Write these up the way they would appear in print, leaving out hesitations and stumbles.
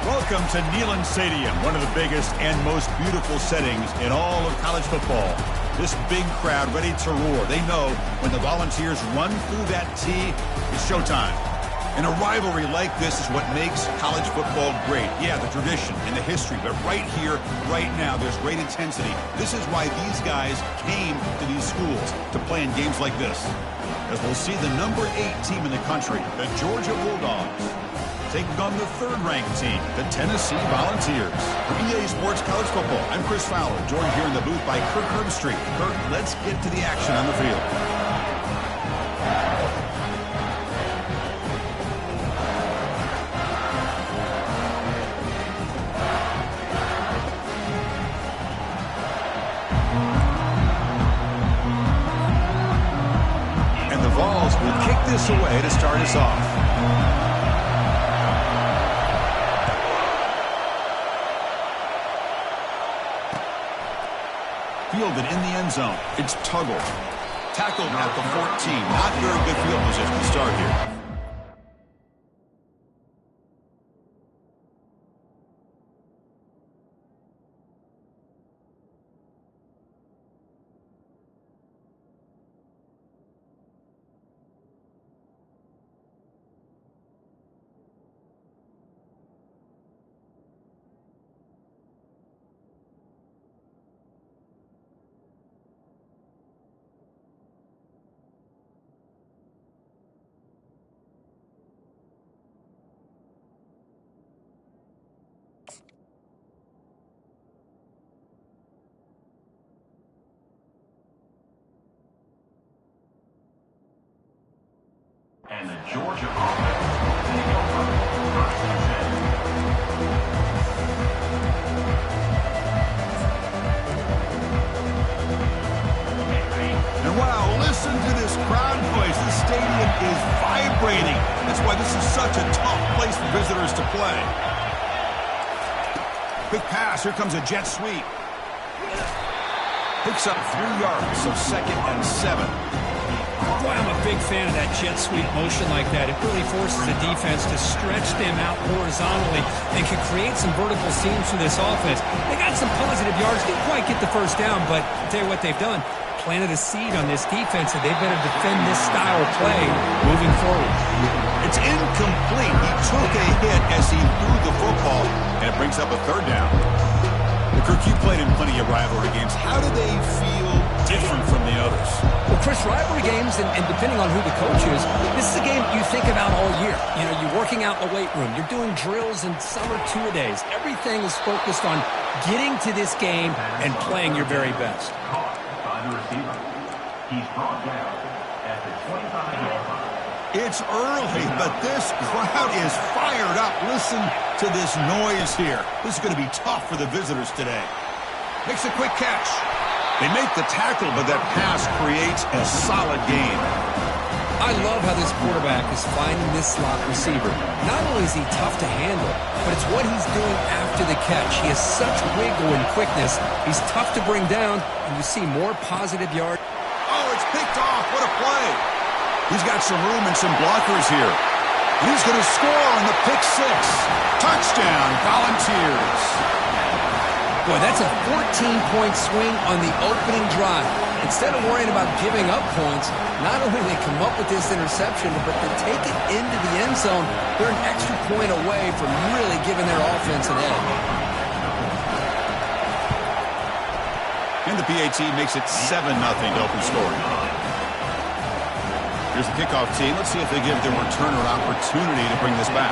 Welcome to Neyland Stadium, one of the biggest and most beautiful settings in all of college football. This big crowd ready to roar. They know when the Volunteers run through that tee, it's showtime. And a rivalry like this is what makes college football great. Yeah, the tradition and the history, but right here, right now, there's great intensity. This is why these guys came to these schools to play in games like this. As we'll see the number 8 team in the country, the Georgia Bulldogs, taking on the third-ranked team, the Tennessee Volunteers. For EA Sports College Football, I'm Chris Fowler, joined here in the booth by Kirk Herbstreit. Kirk, let's get to the action on the field. And the Vols will kick this away to start us off. Fielded in the end zone. It's Tuggle. Tackled at the 14. Not very good field position to start here. And the Georgia offense will take over first and 10. And wow, listen to this crowd noise. This stadium is vibrating. That's why this is such a tough place for visitors to play. Quick pass. Here comes a jet sweep. Picks up 3 yards, so 2nd and 7. Boy, I'm a big fan of that jet sweep motion like that. It really forces the defense to stretch them out horizontally and can create some vertical seams for this offense. They got some positive yards. Didn't quite get the first down, but I'll tell you what they've done. Planted a seed on this defense, and they better defend this style of play moving forward. It's incomplete. He took a hit as he threw the football, and it brings up a 3rd down. Kirk, you played in plenty of rivalry games. How do they feel different from the others? Well, Chris, rivalry games, and depending on who the coach is, this is a game you think about all year. You know, you're working out in the weight room. You're doing drills and summer two-a-days. Everything is focused on getting to this game and playing your very best. Caught by the receiver. He's brought down at the 25-yard line. It's early, but this crowd is fired up. Listen to this noise here. This is going to be tough for the visitors today. Makes a quick catch. They make the tackle, but that pass creates a solid gain. I love how this quarterback is finding this slot receiver. Not only is he tough to handle, but it's what he's doing after the catch. He has such wiggle and quickness. He's tough to bring down, and you see more positive yards. Oh, it's picked off. What a play. He's got some room and some blockers here. He's going to score on the pick 6. Touchdown, Volunteers. Boy, that's a 14-point swing on the opening drive. Instead of worrying about giving up points, not only do they come up with this interception, but to take it into the end zone, they're an extra point away from really giving their offense an edge. And the PAT makes it 7-0 to open scoring. Here's the kickoff team. Let's see if they give their returner an opportunity to bring this back.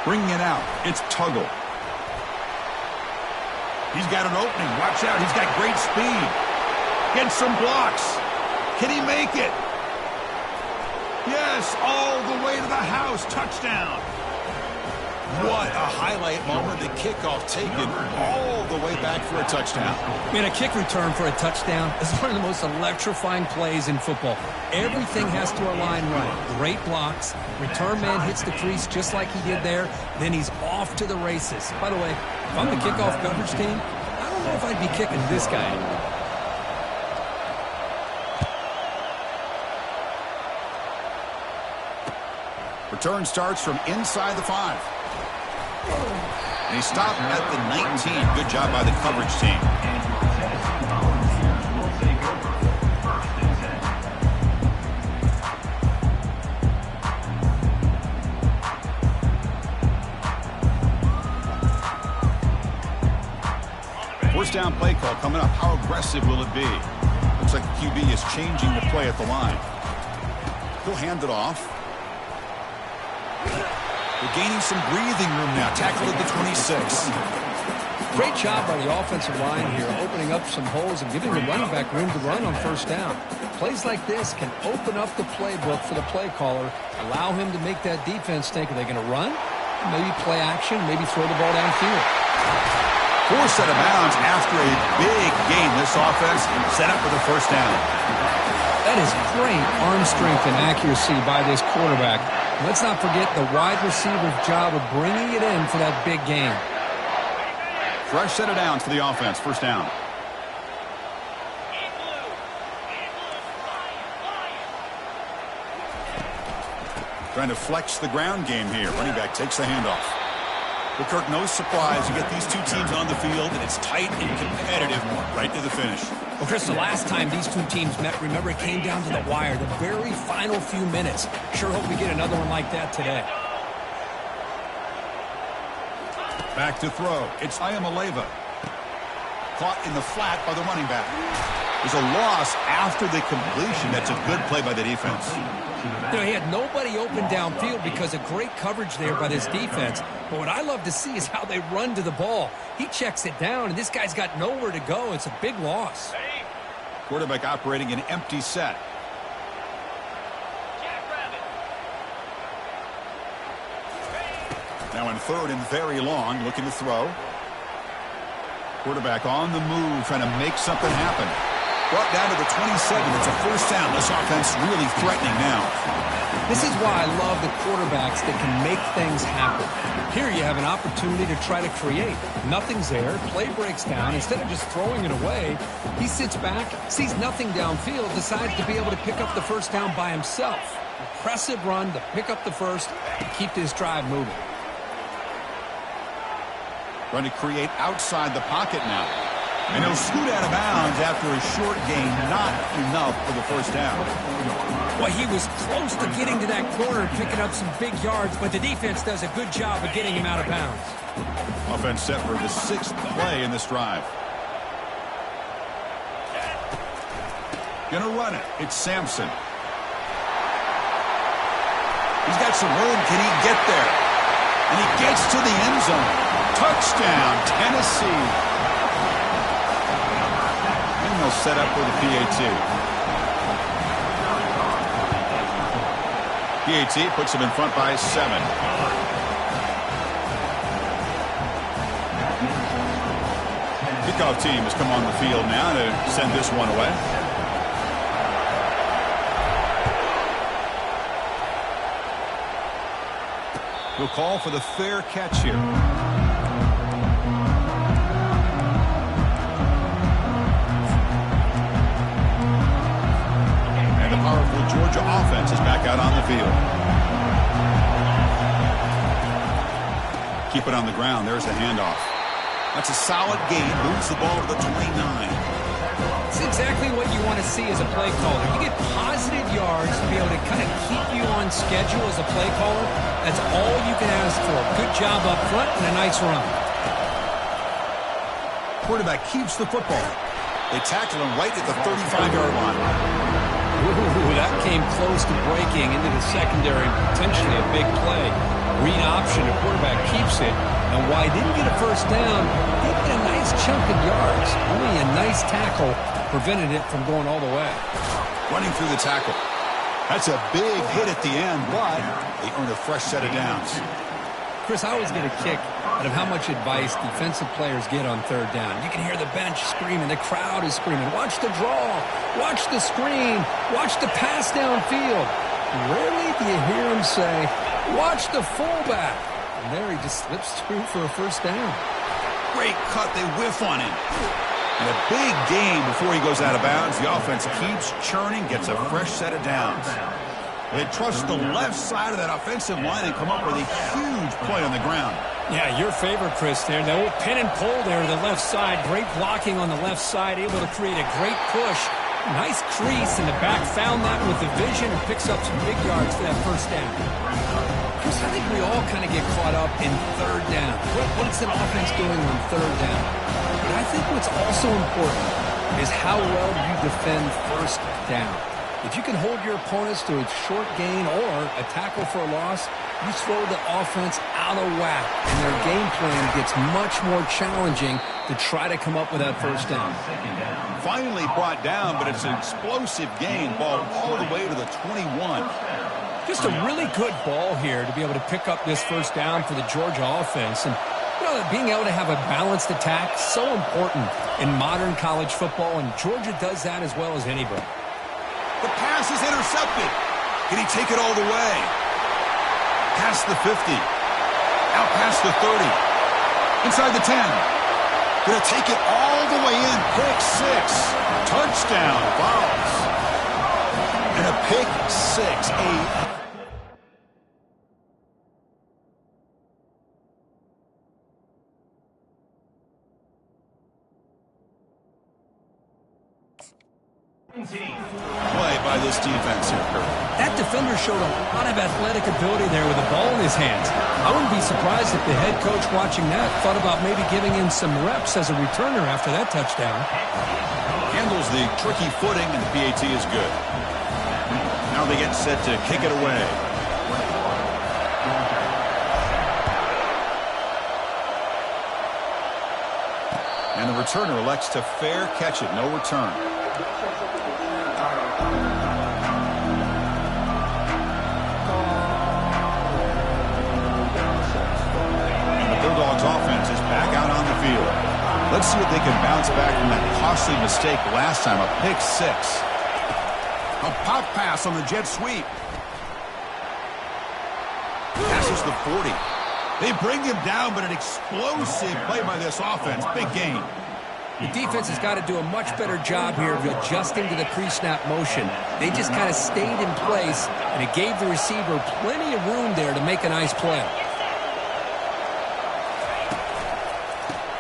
Bringing it out, it's Tuggle. He's got an opening. Watch out, he's got great speed. Gets some blocks. Can he make it? Yes, all the way to the house. Touchdown. What a highlight moment. The kickoff taken all the way back for a touchdown. Man, a kick return for a touchdown is one of the most electrifying plays in football. Everything has to align right. Great blocks. Return man hits the crease just like he did there. Then he's off to the races. By the way, if I'm the kickoff coverage team, I don't know if I'd be kicking this guy anymore. Return starts from inside the 5. And he stopped at the 19. Good job by the coverage team. First down play call coming up. How aggressive will it be? Looks like the QB is changing the play at the line. He'll hand it off. They're gaining some breathing room now. Tackle at the 26. Great job by the offensive line here, opening up some holes and giving the running back room to run on first down. Plays like this can open up the playbook for the play caller, allow him to make that defense think, are they going to run? Maybe play action, maybe throw the ball downfield. Forced out of bounds after a big gain. This offense set up for the first down. That is great arm strength and accuracy by this quarterback. Let's not forget the wide receiver's job of bringing it in for that big gain. Fresh set of downs for the offense. First down. Trying to flex the ground game here. Running back takes the handoff. Well, Kirk, no surprise. You get these two teams on the field, and it's tight and competitive right to the finish. Well, Chris, the last time these two teams met, remember, it came down to the wire, the very final few minutes. Sure hope we get another one like that today. Back to throw. It's Ayamaleva. Caught in the flat by the running back. There's a loss after the completion. That's a good play by the defense. You know, he had nobody open downfield because of great coverage there by this defense. But what I love to see is how they run to the ball. He checks it down, and this guy's got nowhere to go. It's a big loss. Quarterback operating an empty set. Now in third and very long, looking to throw. Quarterback on the move, trying to make something happen. Brought down to the 27. It's a first down. This offense really threatening now. This is why I love the quarterbacks that can make things happen. Here you have an opportunity to try to create. Nothing's there. Play breaks down. Instead of just throwing it away, he sits back, sees nothing downfield, decides to be able to pick up the first down by himself. Impressive run to pick up the first and keep this drive moving. Trying to create outside the pocket now. And he'll scoot out of bounds after a short gain. Not enough for the first down. Well, he was close to getting to that corner and picking up some big yards, but the defense does a good job of getting him out of bounds. Offense set for the 6th play in this drive. Gonna run it. It's Sampson. He's got some room. Can he get there? And he gets to the end zone. Touchdown, Tennessee. And they'll set up with a PAT. PAT puts him in front by 7. Kickoff team has come on the field now to send this one away. He'll call for the fair catch here. And the powerful Georgia offense is back out on the field. Keep it on the ground. There's the handoff. That's a solid gain. Moves the ball to the 29. It's exactly what you want to see as a play caller. You get positive yards to be able to kind of keep you on schedule as a play caller. That's all you can ask for. Good job up front and a nice run. Quarterback keeps the football. They tackle him right at the 35-yard line. Ooh, that came close to breaking into the secondary. Potentially a big play. Read option. The quarterback keeps it. And while he didn't get a first down, he did a nice chunk of yards. Only a nice tackle prevented it from going all the way. Running through the tackle. That's a big hit at the end, but they earn a fresh set of downs. Chris, I always get a kick out of how much advice defensive players get on third down. You can hear the bench screaming. The crowd is screaming. Watch the draw. Watch the screen. Watch the pass downfield. Rarely do you hear him say, watch the fullback. And there he just slips through for a first down. Great cut. They whiff on him. And a big gain before he goes out of bounds. The offense keeps churning, gets a fresh set of downs. They trust the left side of that offensive line and come up with a huge play on the ground. Yeah, your favorite, Chris, there. The old pin and pull there to the left side. Great blocking on the left side, able to create a great push. Nice crease, and the back found that with the vision and picks up some big yards for that first down. Chris, I think we all kind of get caught up in third down. What's an offense doing on third down? But I think what's also important is how well you defend first down. If you can hold your opponents to a short gain or a tackle for a loss, you throw the offense out of whack, and their game plan gets much more challenging to try to come up with that first down. Finally brought down, but it's an explosive gain. Ball all the way to the 21. Just a really good ball here to be able to pick up this first down for the Georgia offense. And you know, being able to have a balanced attack, so important in modern college football, and Georgia does that as well as anybody. The pass is intercepted. Can he take it all the way? Past the 50. Out past the 30. Inside the 10. Going to take it all the way in. Pick 6. Touchdown, Vols. And a pick 6. Play by this defense here, Kurt. That defender showed a lot of athletic ability there with the ball in his hands. I wouldn't be surprised if the head coach watching that thought about maybe giving him some reps as a returner after that touchdown. Handles the tricky footing, and the PAT is good. Now they get set to kick it away. And the returner elects to fair catch it. No return. Bulldogs offense is back out on the field. Let's see if they can bounce back from that costly mistake last time, a pick 6. A pop pass on the jet sweep. Passes the 40. They bring him down, but an explosive play by this offense. Big gain. The defense has got to do a much better job here of adjusting to the pre-snap motion. They just kind of stayed in place, and it gave the receiver plenty of room there to make a nice play.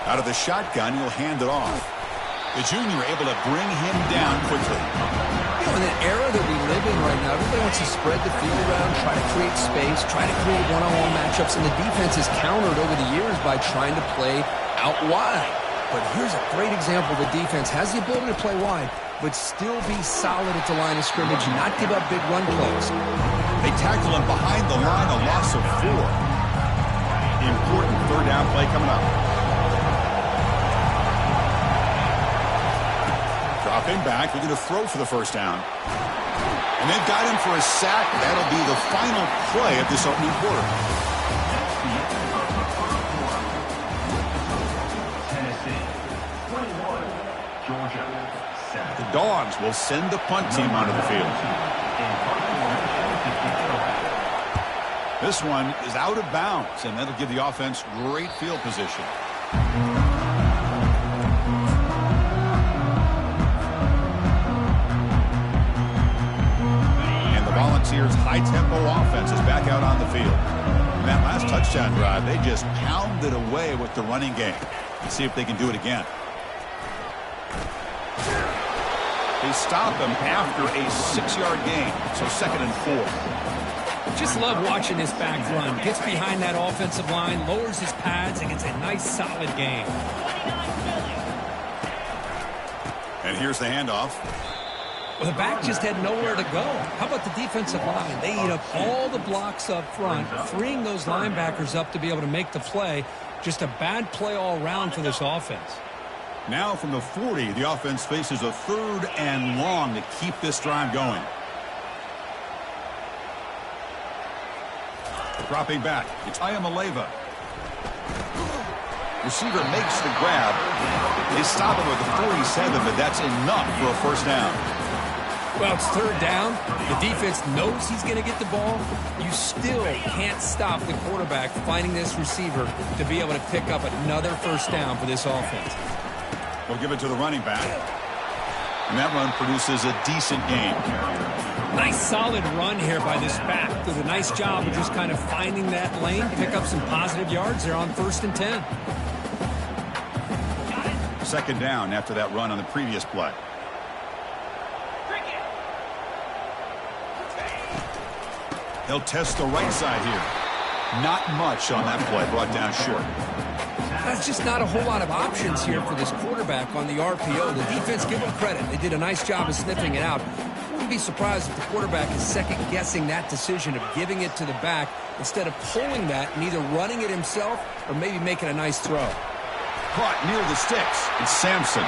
Out of the shotgun, he'll hand it off. The junior able to bring him down quickly. You know, in an era that we live in right now, everybody wants to spread the field around, try to create space, try to create one-on-one matchups, and the defense has countered over the years by trying to play out wide. But here's a great example. The defense has the ability to play wide, but still be solid at the line of scrimmage and not give up big run plays. They tackle him behind the line, a loss of 4. Important third down play coming up. Dropping back, looking to throw for the first down. And they've got him for a sack. That'll be the final play of this opening quarter. Tennessee, 21, Georgia, 7. The Dogs will send the punt team onto the field. This one is out of bounds, and that'll give the offense great field position. Volunteers' high-tempo offense is back out on the field. In that last touchdown drive, they just pounded away with the running game. Let's see if they can do it again. They stop him after a 6-yard gain, so 2nd and 4. Just love watching this back run. Gets behind that offensive line, lowers his pads, and gets a nice, solid gain. And here's the handoff. Well, the back just had nowhere to go. How about the defensive line? They eat up all the blocks up front, freeing those linebackers up to be able to make the play. Just a bad play all around for this offense. Now from the 40, the offense faces a 3rd and long to keep this drive going. Dropping back, it's Ayamaleva. Receiver makes the grab. They stop him with the 47, but that's enough for a first down. Well, it's 3rd down. The defense knows he's going to get the ball. You still can't stop the quarterback finding this receiver to be able to pick up another first down for this offense. They'll give it to the running back. And that run produces a decent gain. Nice solid run here by this back. Did a nice job of just kind of finding that lane to pick up some positive yards there on 1st and 10. Second down after that run on the previous play. They'll test the right side here. Not much on that play, brought down short. That's just not a whole lot of options here for this quarterback on the RPO. The defense, give them credit. They did a nice job of sniffing it out. Wouldn't be surprised if the quarterback is second-guessing that decision of giving it to the back instead of pulling that and either running it himself or maybe making a nice throw. Caught near the sticks. It's Sampson.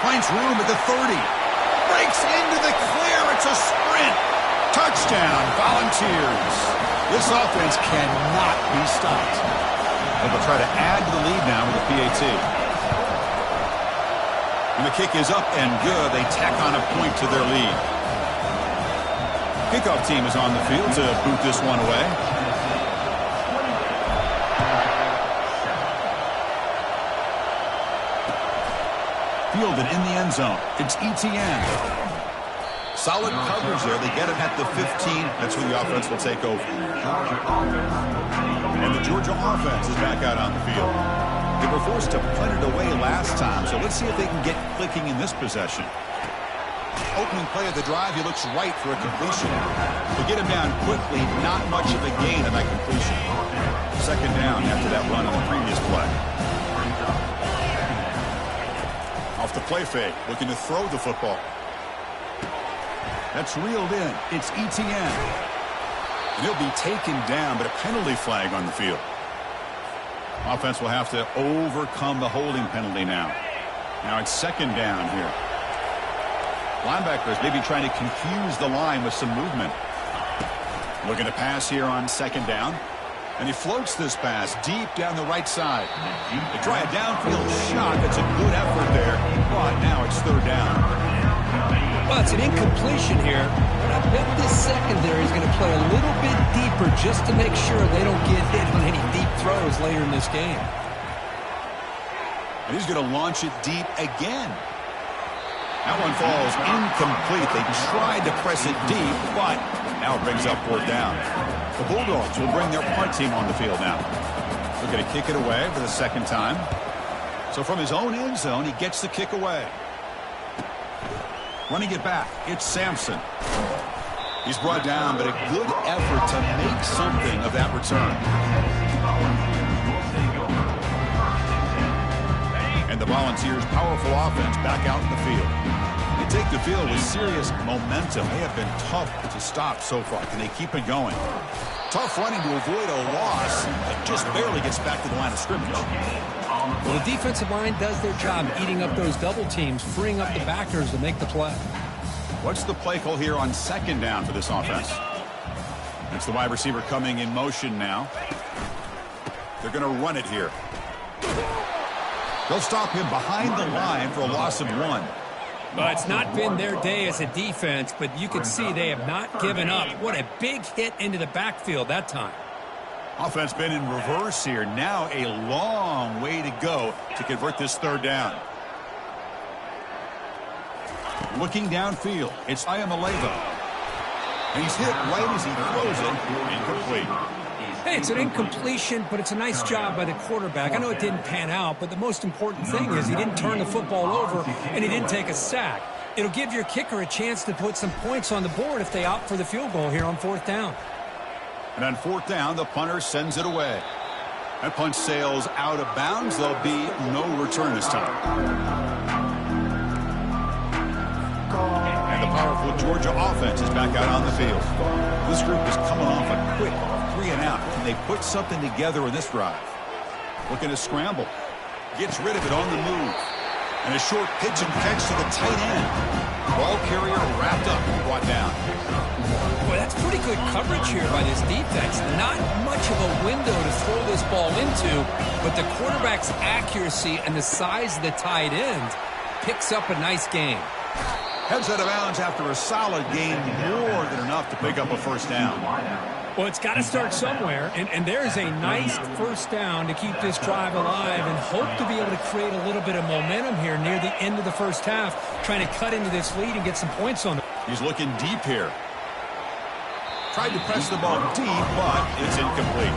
Finds room at the 30. Breaks into the clear. It's a sprint. Touchdown, Volunteers. This offense cannot be stopped. And they'll try to add to the lead now with a PAT. And the kick is up and good. They tack on a point to their lead. Kickoff team is on the field to boot this one away. Fielded in the end zone. It's ETN. Solid coverage there. They get it at the 15. That's where the offense will take over. And the Georgia offense is back out on the field. They were forced to punt it away last time, so let's see if they can get clicking in this possession. Opening play of the drive, he looks right for a completion. To get him down quickly, not much of a gain on that completion. Second down after that run on the previous play. Off the play fake, looking to throw the football. That's reeled in. It's ETN. And he'll be taken down, but a penalty flag on the field. Offense will have to overcome the holding penalty now. Now it's second down here. Linebackers maybe trying to confuse the line with some movement. Looking to pass here on second down. And he floats this pass deep down the right side. They try a downfield shot. That's a good effort there. But now it's third down. Well, it's an incompletion here, but I bet this secondary is going to play a little bit deeper just to make sure they don't get hit on any deep throws later in this game. And he's going to launch it deep again. That one falls incomplete. They tried to press it deep, but now it brings up fourth down. The Bulldogs will bring their punt team on the field now. They're going to kick it away for the second time. So from his own end zone, he gets the kick away. Running it back, it's Sampson. He's brought down, but a good effort to make something of that return. And the Volunteers' powerful offense back out in the field. They take the field with serious momentum. They have been tough to stop so far. Can they keep it going? Tough running to avoid a loss, but just barely gets back to the line of scrimmage. Well, the defensive line does their job eating up those double teams, freeing up the backers to make the play. What's the play call here on second down for this offense? It's the wide receiver coming in motion now. They're going to run it here. They'll stop him behind the line for a loss of 1. Well, it's not been their day as a defense, but you can see they have not given up. What a big hit into the backfield that time. Offense been in reverse here. Now a long way to go to convert this third down. Looking downfield, it's Ayamaleva. And he's hit right as he throws it. Incomplete. Hey, it's an incompletion, but it's a nice job by the quarterback. I know it didn't pan out, but the most important thing is he didn't turn the football over and he didn't take a sack. It'll give your kicker a chance to put some points on the board if they opt for the field goal here on fourth down. And on fourth down, the punter sends it away. That punt sails out of bounds. There'll be no return this time. And the powerful Georgia offense is back out on the field. This group is coming off a quick 3-and-out. Can they put something together in this drive? Looking to scramble. Gets rid of it on the move. And a short pitch and catch to the tight end. Ball carrier wrapped up and brought down. Boy, that's pretty good coverage here by this defense. Not much of a window to throw this ball into, but the quarterback's accuracy and the size of the tight end picks up a nice gain. Heads out of bounds after a solid gain, more than enough to pick up a first down. Well, it's got to start somewhere, and there's a nice first down to keep this drive alive and hope to be able to create a little bit of momentum here near the end of the first half, trying to cut into this lead and get some points on it. He's looking deep here. Tried to press the ball deep, but it's incomplete.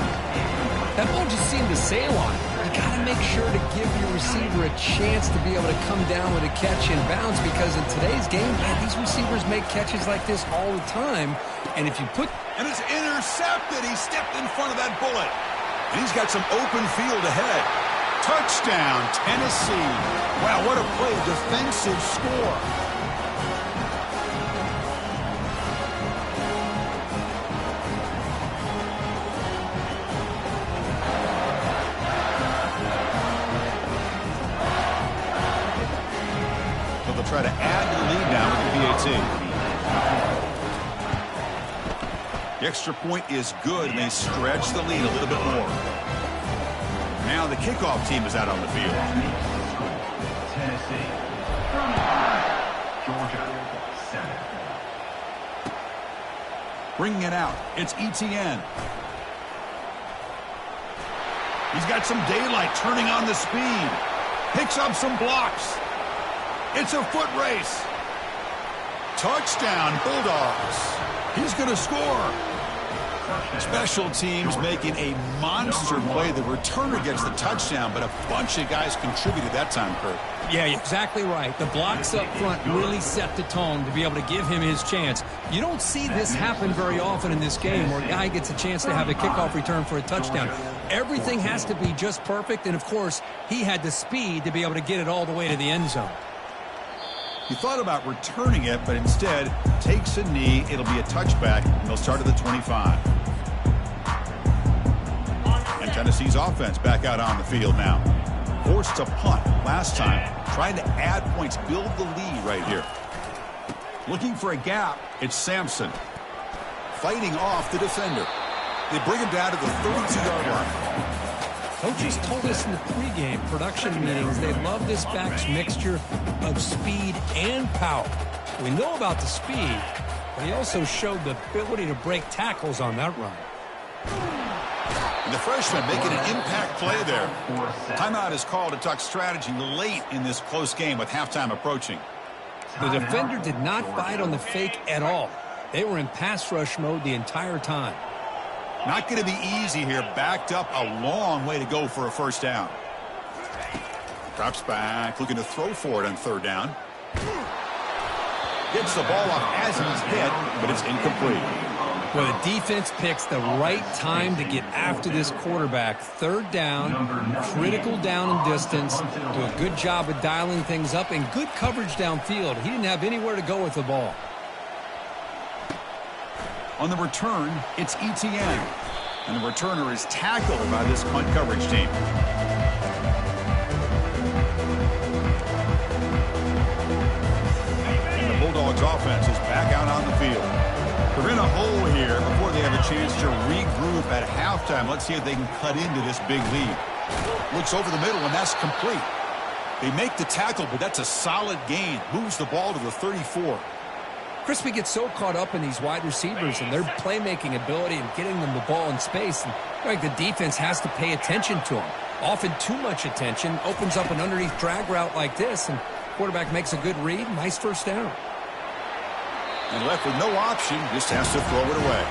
That ball just seemed to sail on it. You got to make sure to give your receiver a chance to be able to come down with a catch in bounds, because in today's game, man, these receivers make catches like this all the time. And if you put... And it's intercepted. He stepped in front of that bullet. And he's got some open field ahead. Touchdown, Tennessee. Wow, what a play. Defensive score. Try to add to the lead now with the PAT. The extra point is good, and they stretch the lead a little bit more. Now the kickoff team is out on the field. Tennessee. Georgia. 7. Bringing it out. It's ETN. He's got some daylight, turning on the speed. Picks up some blocks. It's a foot race. Touchdown, Bulldogs. He's going to score. Special teams making a monster play. The returner gets the touchdown, but a bunch of guys contributed that time, Kurt. Yeah, exactly right. The blocks up front really set the tone to be able to give him his chance. You don't see this happen very often in this game where a guy gets a chance to have a kickoff return for a touchdown. Everything has to be just perfect, and, of course, he had the speed to be able to get it all the way to the end zone. He thought about returning it, but instead takes a knee. It'll be a touchback, and they'll start at the 25. And Tennessee's offense back out on the field now. Forced to punt last time. Trying to add points, build the lead right here. Looking for a gap, it's Sampson. Fighting off the defender. They bring him down to the 32-yard line. Coaches told us in the pregame production meetings they love this back's mixture of speed and power. We know about the speed, but he also showed the ability to break tackles on that run. And the freshman making an impact play there. Timeout is called to talk strategy late in this close game with halftime approaching. The defender did not bite on the fake at all. They were in pass rush mode the entire time. Not going to be easy here. Backed up a long way to go for a first down. Drops back, looking to throw for it on third down. Gets the ball off as he's hit, but it's incomplete. Well, the defense picks the right time to get after this quarterback. Third down, critical down and distance. Do a good job of dialing things up and good coverage downfield. He didn't have anywhere to go with the ball. On the return, it's ETN. And the returner is tackled by this punt coverage team. And the Bulldogs offense is back out on the field. They're in a hole here before they have a chance to regroup at halftime. Let's see if they can cut into this big lead. Looks over the middle, and that's complete. They make the tackle, but that's a solid gain. Moves the ball to the 34. Crispy gets so caught up in these wide receivers and their playmaking ability and getting them the ball in space. And like the defense has to pay attention to them. Often too much attention. Opens up an underneath drag route like this, and quarterback makes a good read. Nice first down. And left with no option, just has to throw it away.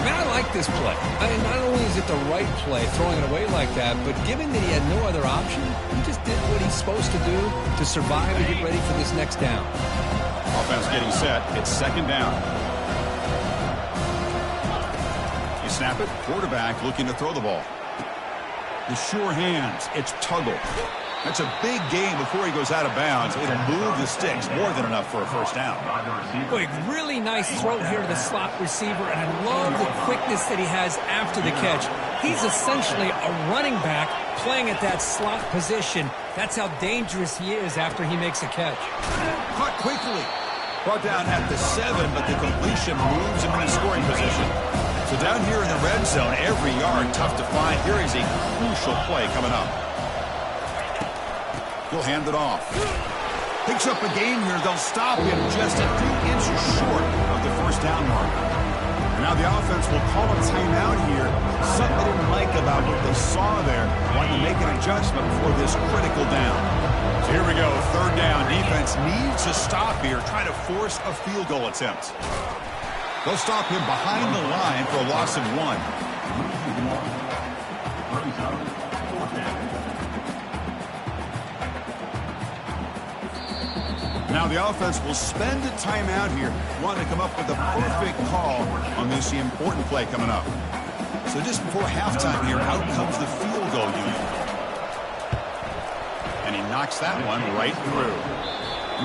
Man, I like this play. I mean, not only is it the right play, throwing it away like that, but given that he had no other option, he just did what he's supposed to do to survive and get ready for this next down. Offense getting set. It's second down. You snap it. Quarterback looking to throw the ball. The sure hands. It's Tuggle. That's a big gain before he goes out of bounds. It'll move the sticks. More than enough for a first down. Boy, really nice throw here to the slot receiver, and I love the quickness that he has after the catch. He's essentially a running back playing at that slot position. That's how dangerous he is after he makes a catch. Caught quickly. Brought down at the 7, but the completion moves him in a scoring position. So down here in the red zone, every yard tough to find. Here is a crucial play coming up. He'll hand it off. Picks up a gain here. They'll stop him just a few inches short of the first down mark. And now the offense will call a timeout here. Something they didn't like about what they saw there. Wanting to make an adjustment for this critical down. So here we go, third down. Defense needs to stop here, trying to force a field goal attempt. They'll stop him behind the line for a loss of 1. Now the offense will spend a timeout here, wanting to come up with the perfect call on this important play coming up. So just before halftime here, out comes the field goal unit. And he knocks that one right through.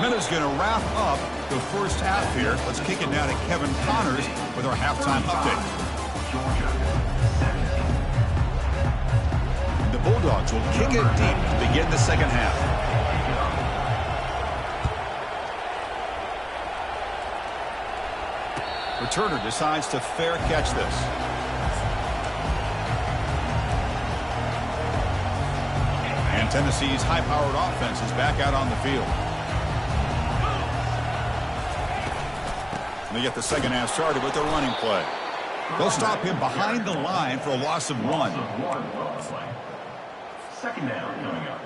Minutes going to wrap up the first half here. Let's kick it now to Kevin Connors with our halftime update. The Bulldogs will kick it deep to begin the second half. Returner decides to fair catch this. And Tennessee's high-powered offense is back out on the field. And they get the second half started with their running play. They'll stop him behind the line for a loss of 1. Second down coming up.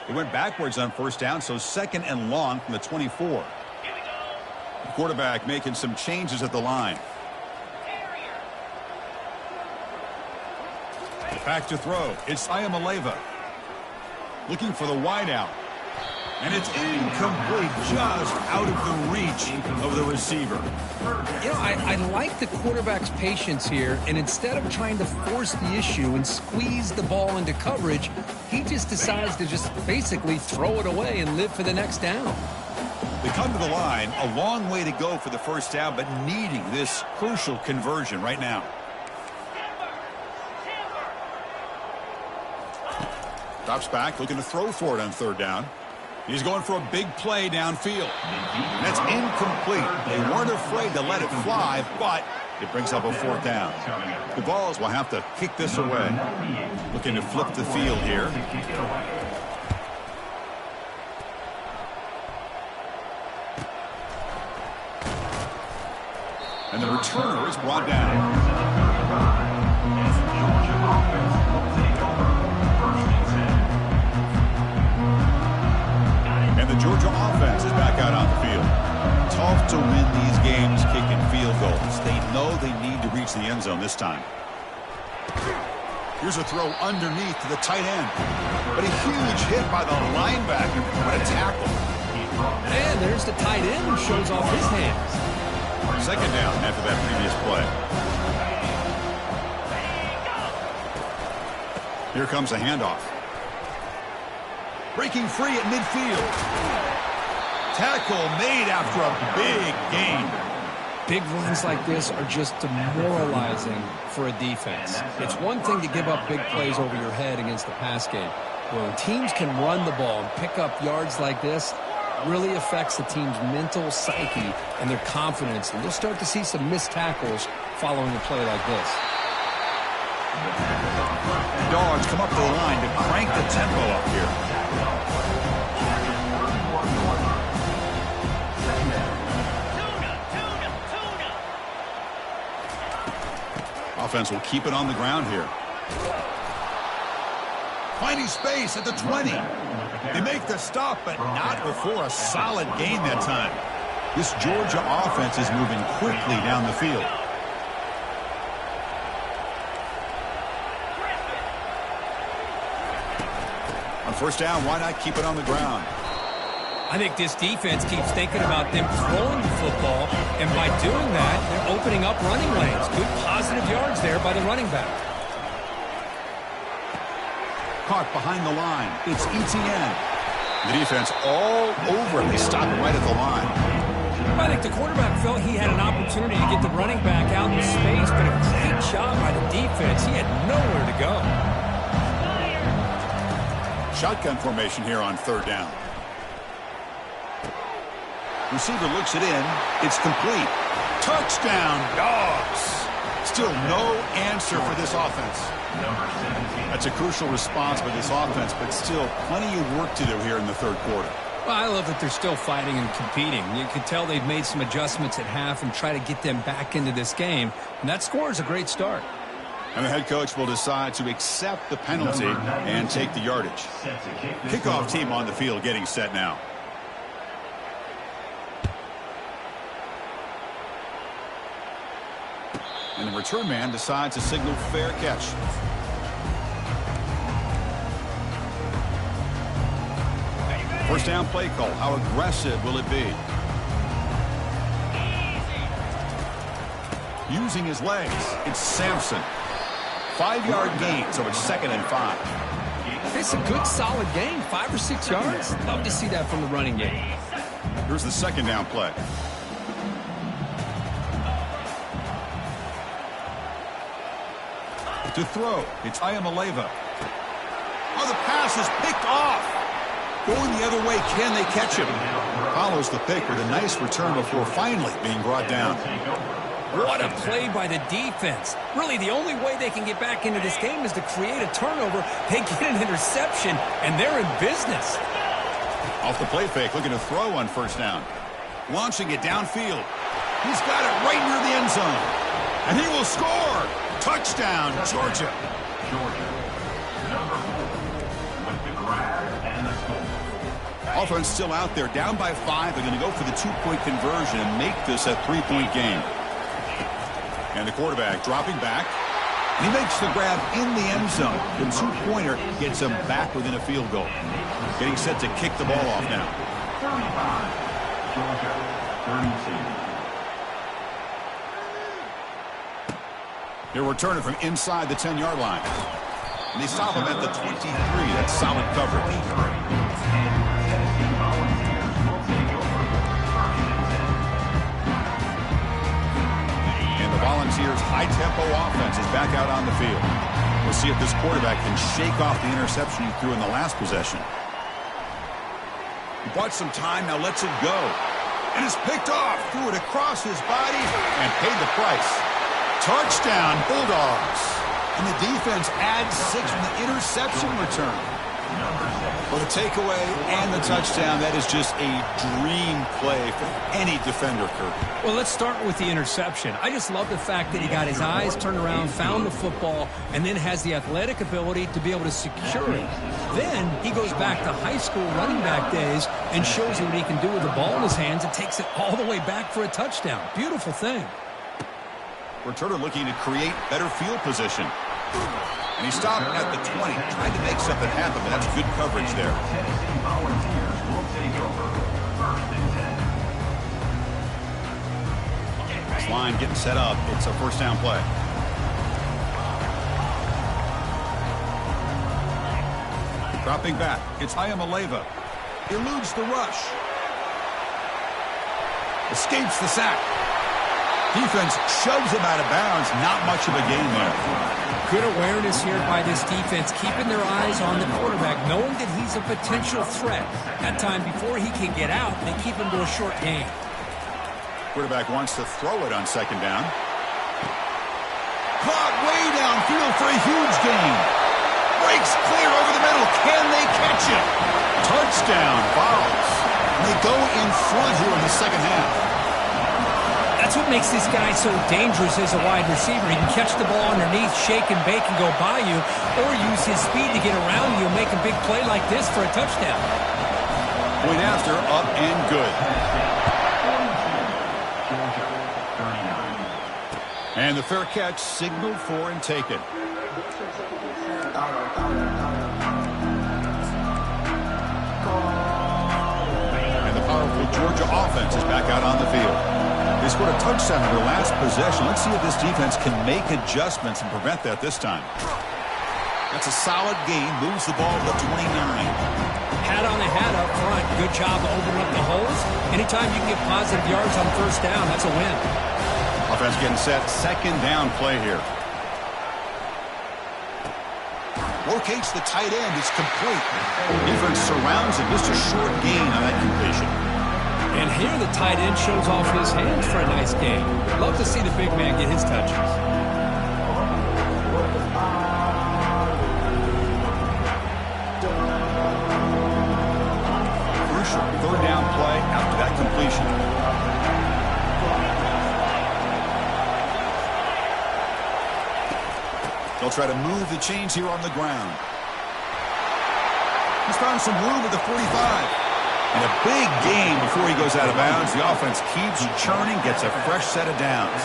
He went backwards on first down, so second and long from the 24. The quarterback making some changes at the line. Back to throw. It's Ayamaleva. Looking for the wideout. And it's incomplete, just out of the reach of the receiver. You know, I like the quarterback's patience here, and instead of trying to force the issue and squeeze the ball into coverage, he just decides to just basically throw it away and live for the next down. They come to the line, a long way to go for the first down, but needing this crucial conversion right now. Drops back, looking to throw for it on third down. He's going for a big play downfield. That's incomplete. They weren't afraid to let it fly, but it brings up a fourth down. The Vols will have to kick this away. Looking to flip the field here. And the returner is brought down. And the Georgia offense is back out on the field. Tough to win these games kicking field goals. They know they need to reach the end zone this time. Here's a throw underneath to the tight end. But a huge hit by the linebacker. What a tackle. And there's the tight end who shows off his hands. Second down after that previous play. Here comes a handoff. Breaking free at midfield. Tackle made after a big gain. Big runs like this are just demoralizing for a defense. It's one thing to give up big plays over your head against the pass game. When teams can run the ball and pick up yards like this, it really affects the team's mental psyche and their confidence. And you'll start to see some missed tackles following a play like this. The Dogs come up to the line to crank the tempo up here. Offense will keep it on the ground here. Finding space at the 20. They make the stop, but not before a solid gain that time. This Georgia offense is moving quickly down the field. On first down, why not keep it on the ground? I think this defense keeps thinking about them throwing the football, and by doing that, they're opening up running lanes. Good positive yards there by the running back. Caught behind the line. It's ETN. The defense all over him. They stop right at the line. I think the quarterback felt he had an opportunity to get the running back out in space, but a great job by the defense. He had nowhere to go. Shotgun formation here on third down. Receiver looks it in. It's complete. Touchdown, Dogs. Still no answer for this offense. That's a crucial response by this offense, but still plenty of work to do here in the third quarter. Well, I love that they're still fighting and competing. You can tell they've made some adjustments at half and try to get them back into this game. And that score is a great start. And the head coach will decide to accept the penalty and take the yardage. Kickoff team on the field getting set now. And the return man decides to signal fair catch. First down play call. How aggressive will it be? Using his legs, it's Sampson. 5-yard gain, so it's 2nd and 5. It's a good, solid gain. 5 or 6 yards. Love to see that from the running game. Here's the 2nd down play. To throw, it's Ayamaleva. Oh, the pass is picked off. Going the other way, can they catch him? Follows the pick with a nice return before finally being brought down. What a play by the defense. Really, the only way they can get back into this game is to create a turnover. They get an interception, and they're in business. Off the play fake, looking to throw on first down. Launching it downfield. He's got it right near the end zone. And he will score. Touchdown, Georgia. Georgia, number 4, with the grab and the score. Offense still out there, down by 5. They're going to go for the 2-point conversion and make this a 3-point game. And the quarterback dropping back. He makes the grab in the end zone. The 2-pointer gets him back within a field goal. Getting set to kick the ball off now. 35, Georgia, 32. They're returning from inside the 10-yard line. And they stop him at the 23. That's solid coverage. Volunteers' high-tempo offense is back out on the field. We'll see if this quarterback can shake off the interception he threw in the last possession. He bought some time, now lets it go. And it's picked off, threw it across his body, and paid the price. Touchdown, Bulldogs. And the defense adds 6 from the interception return. For the takeaway and the touchdown, that is just a dream play for any defender, Kirk. Well, let's start with the interception. I just love the fact that he got his eyes turned around, found the football, and then has the athletic ability to be able to secure it. Then he goes back to high school running back days and shows you what he can do with the ball in his hands and takes it all the way back for a touchdown. Beautiful thing. Returner looking to create better field position. And he stopped at the 20, tried to make something happen, but that's good coverage there. Tennessee Volunteers will take over 1st and 10. This line getting set up. It's a first down play. Dropping back. It's Ayamaleva. Eludes the rush. Escapes the sack. Defense shoves him out of bounds. Not much of a gain there. Good awareness here by this defense, keeping their eyes on the quarterback, knowing that he's a potential threat. That time before he can get out, they keep him to a short gain. Quarterback wants to throw it on 2nd down. Caught way downfield for a huge gain. Breaks clear over the middle. Can they catch it? Touchdown, Vols. And they go in front here in the second half. That's what makes this guy so dangerous as a wide receiver. He can catch the ball underneath, shake and bake and go by you, or use his speed to get around you and make a big play like this for a touchdown. Point after, up and good. And the fair catch signaled for and taken. And the powerful Georgia offense is back out on the field. They scored a touchdown in their last possession. Let's see if this defense can make adjustments and prevent that this time. That's a solid gain. Moves the ball to the 29. Hat on the hat up front. Good job of opening up the holes. Anytime you can get positive yards on first down, that's a win. Offense getting set. 2nd down play here. Locates the tight end. It's complete. Defense surrounds him. Just a short gain on that completion. And here the tight end shows off his hands for a nice game. Love to see the big man get his touches. Crucial 3rd down play after that completion. They'll try to move the chains here on the ground. He's found some room at the 45. And a big gain before he goes out of bounds. The offense keeps churning, gets a fresh set of downs.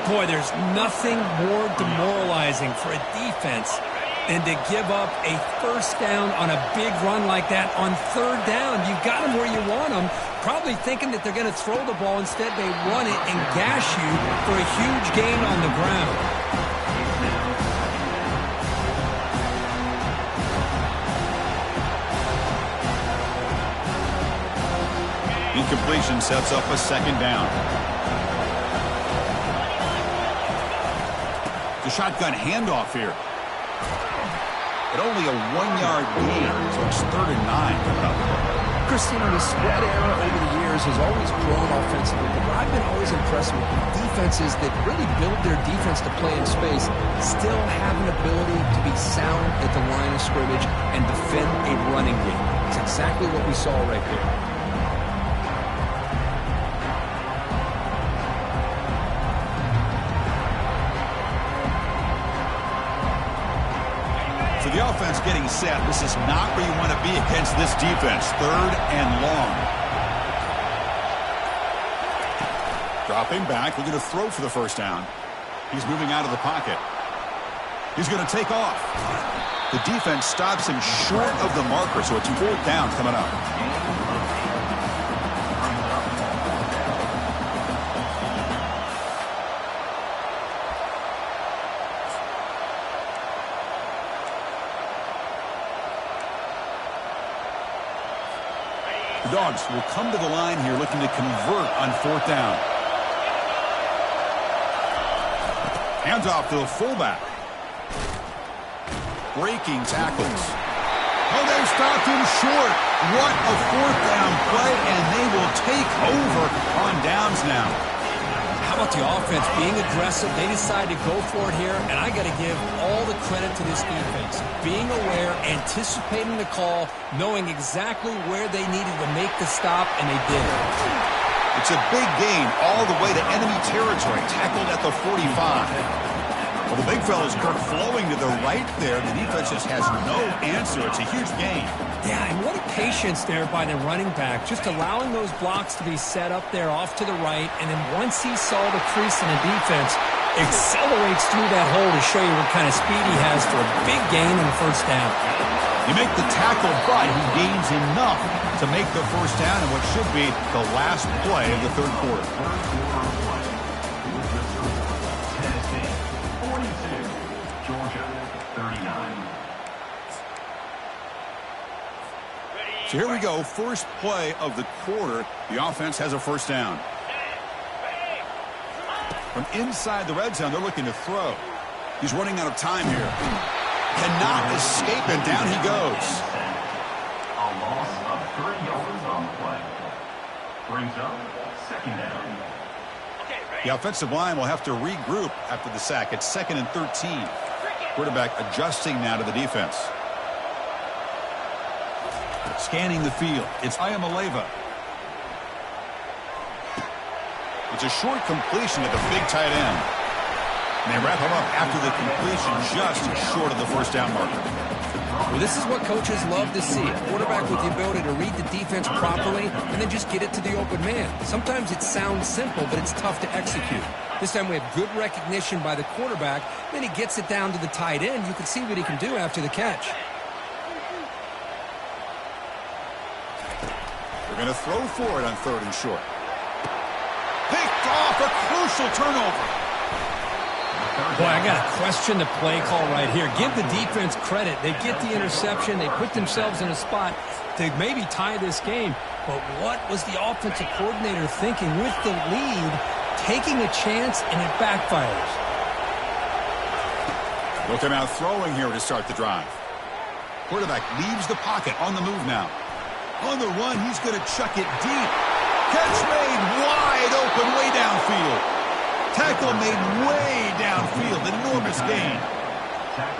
Boy, there's nothing more demoralizing for a defense than to give up a first down on a big run like that on third down. You got them where you want them, probably thinking that they're going to throw the ball. Instead, they run it and gash you for a huge gain on the ground. Incompletion sets up a second down. The shotgun handoff here. But only a 1-yard gain, so it's 3rd and 9 coming up. Christina, the spread era over the years has always grown offensively, but I've been always impressed with defenses that really build their defense to play in space, still have an ability to be sound at the line of scrimmage and defend a running game. It's exactly what we saw right there. So the offense getting set. This is not where you want to be against this defense. 3rd and long. Dropping back, looking to throw for the first down. He's moving out of the pocket. He's going to take off. The defense stops him short of the marker, so it's 4th down coming up. The Dogs will come to the line here looking to convert on 4th down. Hands off to the fullback. Breaking tackles. Oh, they stopped him short. What a 4th down play, and they will take over on downs now. How about the offense being aggressive? They decide to go for it here, and I got to give all the credit to this defense. Being aware, anticipating the call, knowing exactly where they needed to make the stop, and they did it. It's a big gain all the way to enemy territory, tackled at the 45. Well, the big fella's Kirk flowing to the right there. The defense just has no answer. It's a huge gain. Yeah, and what a patience there by the running back, just allowing those blocks to be set up there off to the right, and then once he saw the crease in the defense, accelerates through that hole to show you what kind of speed he has for a big gain in the first down. You make the tackle, but he gains enough to make the first down in what should be the last play of the 3rd quarter. So here we go, first play of the quarter. The offense has a first down. From inside the red zone, they're looking to throw. He's running out of time here. Cannot escape, and down he goes. A loss of 3 yards on the play. Brings up 2nd down. The offensive line will have to regroup after the sack. It's 2nd and 13. Quarterback adjusting now to the defense. Scanning the field. It's Ayamaleva. It's a short completion at the big tight end. And they wrap him up after the completion just short of the first down marker. Well, this is what coaches love to see. A quarterback with the ability to read the defense properly and then just get it to the open man. Sometimes it sounds simple, but it's tough to execute. This time we have good recognition by the quarterback. Then he gets it down to the tight end. You can see what he can do after the catch. They're going to throw for it on 3rd and short. Picked off, a crucial turnover. Boy, I got to question the play call right here. Give the defense credit. They get the interception. They put themselves in a spot to maybe tie this game. But what was the offensive coordinator thinking with the lead, taking a chance, and it backfires? Looking out throwing here to start the drive. Quarterback leaves the pocket on the move now. On the run, he's going to chuck it deep. Catch made wide open, way downfield. Tackle made way downfield. Enormous gain.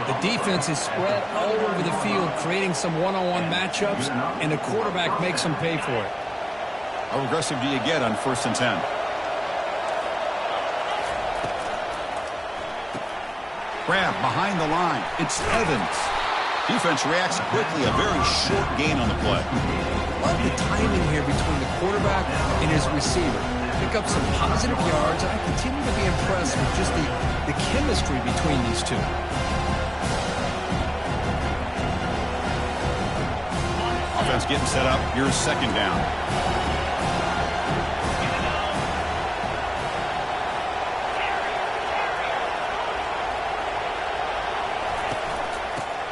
The defense is spread all over the field, creating some one-on-one matchups, and the quarterback makes them pay for it. How aggressive do you get on 1st and 10? Grab behind the line. It's Evans. Defense reacts quickly, a very short gain on the play. Love the timing here between the quarterback and his receiver. Pick up some positive yards, and I continue to be impressed with just the chemistry between these two. Offense getting set up. Here's second down.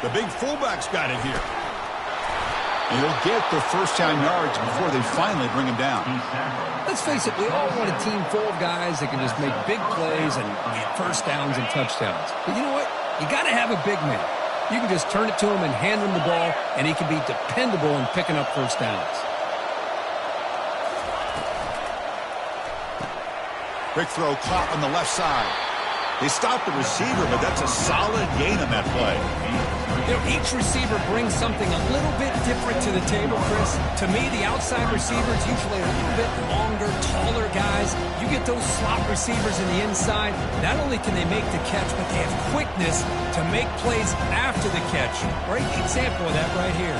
The big fullback's got it here. And he'll get the first down yards before they finally bring him down. Let's face it, we all want a team full of guys that can just make big plays and get first downs and touchdowns. But you know what? You got to have a big man. You can just turn it to him and hand him the ball, and he can be dependable in picking up first downs. Quick throw caught on the left side. They stopped the receiver, but that's a solid gain on that play. You know, each receiver brings something a little bit different to the table, Chris. To me, the outside receivers usually a little bit longer, taller guys. You get those slot receivers in the inside. Not only can they make the catch, but they have quickness to make plays after the catch. Great example of that right here.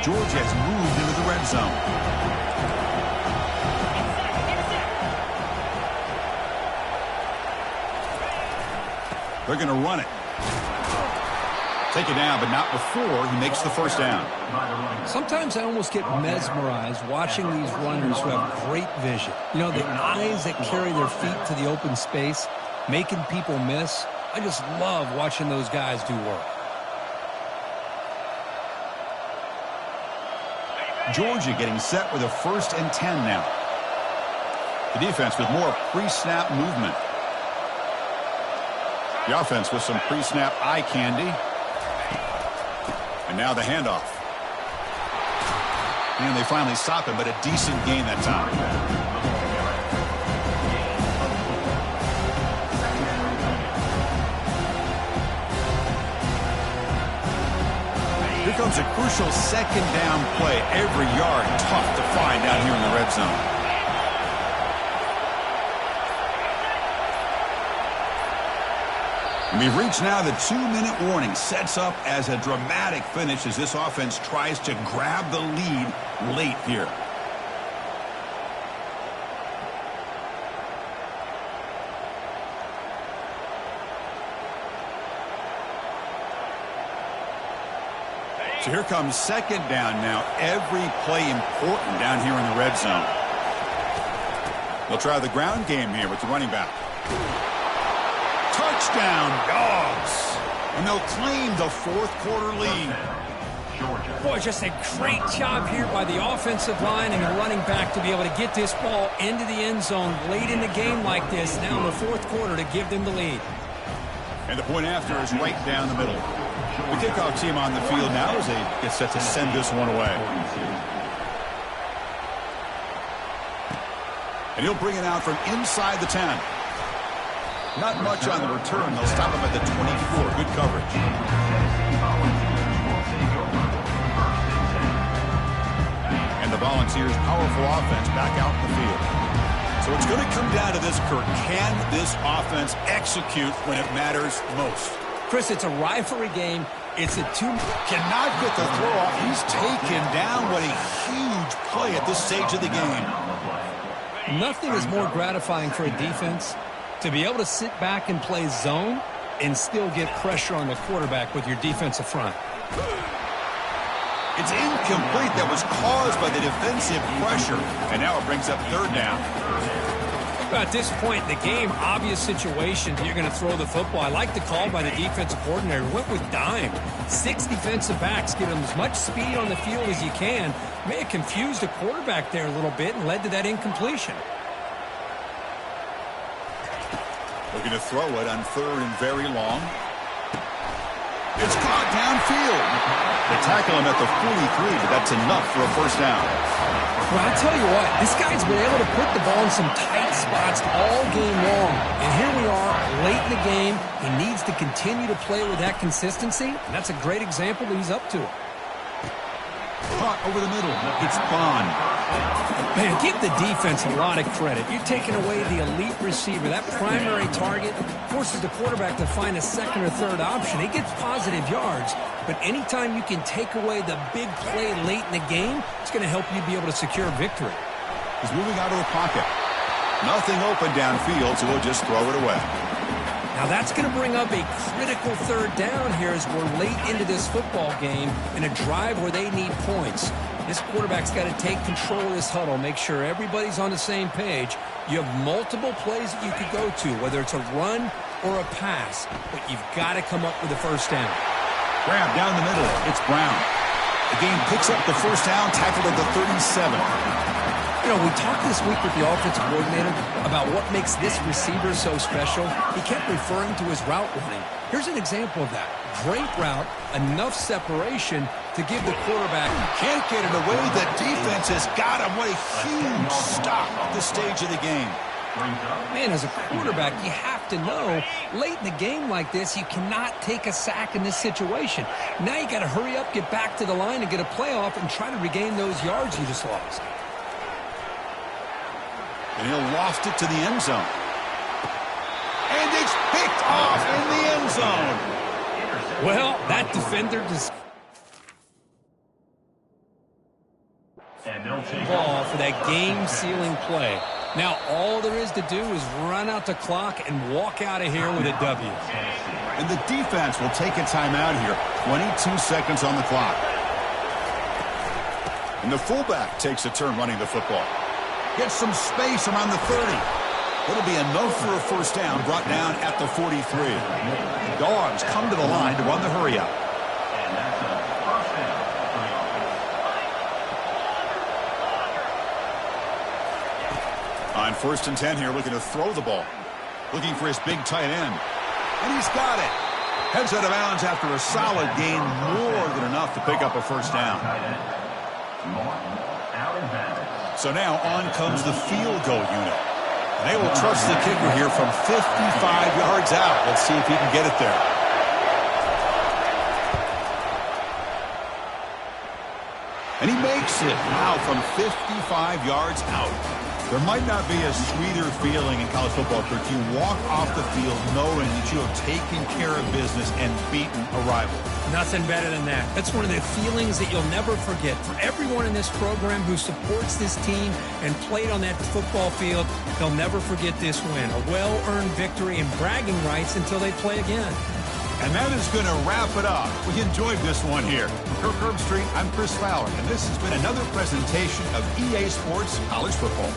Georgia has moved into the red zone. They're going to run it. Take it down, but not before he makes the first down. Sometimes I almost get mesmerized watching these runners who have great vision. You know, the eyes that carry their feet to the open space, making people miss. I just love watching those guys do work. Georgia getting set with a 1st and 10 now. The defense with more pre-snap movement. The offense with some pre-snap eye candy. And now the handoff. And they finally stop him, but a decent gain that time. Here comes a crucial second down play. Every yard tough to find down here in the red zone. We've reached now the 2-minute warning. Sets up as a dramatic finish as this offense tries to grab the lead late here. So here comes second down now. Every play important down here in the red zone. They'll try the ground game here with the running back. Touchdown, Dogs. And they'll claim the 4th quarter lead. Boy, just a great job here by the offensive line and the running back to be able to get this ball into the end zone late in the game like this, now in the 4th quarter to give them the lead. And the point after is right down the middle. The kickoff team on the field now as they get set to send this one away. And he'll bring it out from inside the 10. Not much on the return. They'll stop him at the 24. Good coverage. And the Volunteers' powerful offense back out in the field. So it's going to come down to this, Kurt. Can this offense execute when it matters most? Chris, it's a rivalry game. It's a cannot get the throw off. He's taken down. What a huge play at this stage of the game. Nothing is more gratifying for a defense to be able to sit back and play zone and still get pressure on the quarterback with your defensive front. It's incomplete. That was caused by the defensive pressure. And now it brings up 3rd down. At this point in the game, obvious situation, you're going to throw the football. I like the call by the defensive coordinator. Went with dime. 6 defensive backs, get them as much speed on the field as you can. May have confused the quarterback there a little bit and led to that incompletion. Looking to throw it on 3rd and very long. It's caught downfield. They tackle him at the 43, but that's enough for a first down. Well, I'll tell you what, this guy's been able to put the ball in some tight spots all game long. And here we are, late in the game. He needs to continue to play with that consistency. And that's a great example that he's up to it. Caught over the middle. It's Bond. Man, give the defense a lot of credit. You're taking away the elite receiver. That primary target forces the quarterback to find a second or third option. He gets positive yards, but anytime you can take away the big play late in the game, it's going to help you be able to secure victory. He's moving out of the pocket. Nothing open downfield, so he'll just throw it away. Now that's going to bring up a critical third down here as we're late into this football game in a drive where they need points. This quarterback's got to take control of this huddle, make sure everybody's on the same page. You have multiple plays that you could go to, whether it's a run or a pass, but you've got to come up with a first down. Grab down the middle. It's Brown. The game picks up the first down, tackled at the 37. You know, we talked this week with the offensive coordinator about what makes this receiver so special. He kept referring to his route running. Here's an example of that. Great route, enough separation to give the quarterback. Can't get it away. The defense has got him. What a huge stop at this stage of the game. Man, as a quarterback, you have to know, late in the game like this, you cannot take a sack in this situation. Now you got to hurry up, get back to the line, and get a playoff and try to regain those yards you just lost. And he'll loft it to the end zone. And it's picked off in the end zone. Well, that defender just ball for that game-sealing play. Now all there is to do is run out the clock and walk out of here with a W. And the defense will take a timeout here. 22 seconds on the clock. And the fullback takes a turn running the football. Gets some space around the 30. It'll be enough for a first down, brought down at the 43. Dogs come to the line to run the hurry up. And that's a first down for the offense. On 1st and 10 here, looking to throw the ball. Looking for his big tight end. And he's got it. Heads out of bounds after a solid gain, more than enough to pick up a first down. Out of bounds. So now on comes the field goal unit. And they will trust the kicker here from 55 yards out. Let's see if he can get it there. And he makes it. Wow, from 55 yards out. There might not be a sweeter feeling in college football, Kirk. You walk off the field knowing that you have taken care of business and beaten a rival. Nothing better than that. That's one of the feelings that you'll never forget. For everyone in this program who supports this team and played on that football field, they'll never forget this win. A well-earned victory and bragging rights until they play again. And that is going to wrap it up. We enjoyed this one here. From Kirk Herbstreit, I'm Chris Fowler, and this has been another presentation of EA Sports College Football.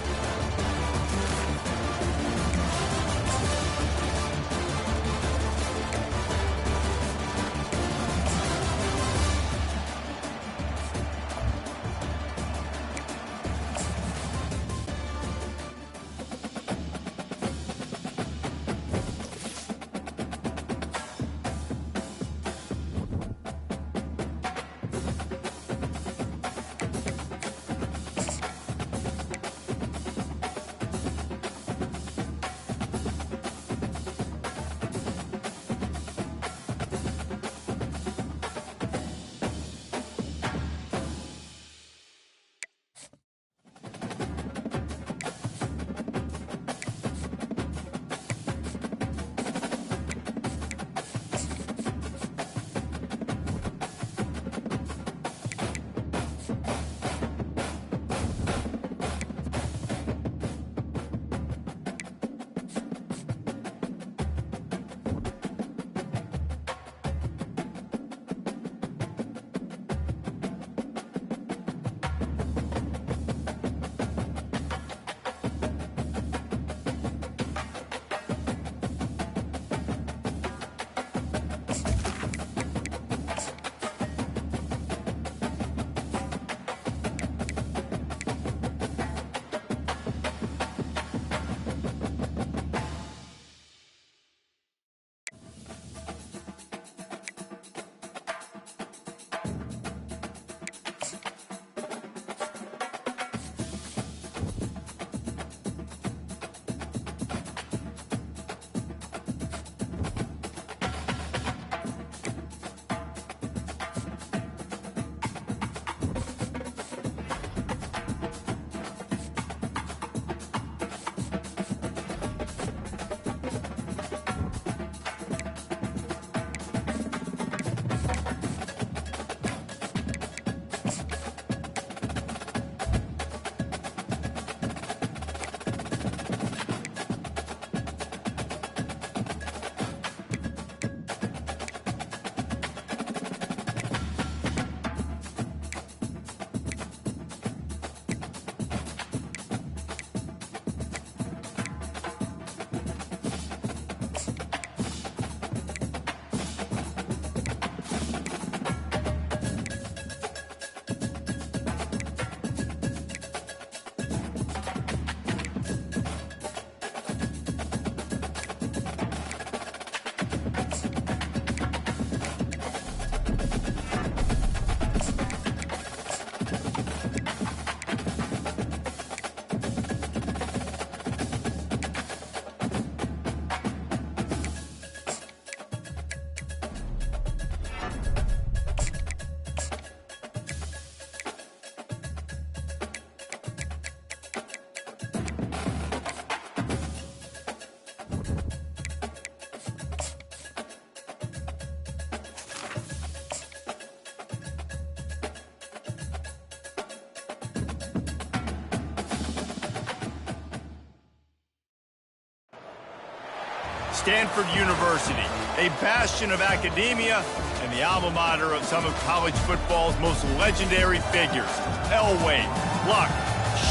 Stanford University, a bastion of academia and the alma mater of some of college football's most legendary figures, Elway, Luck,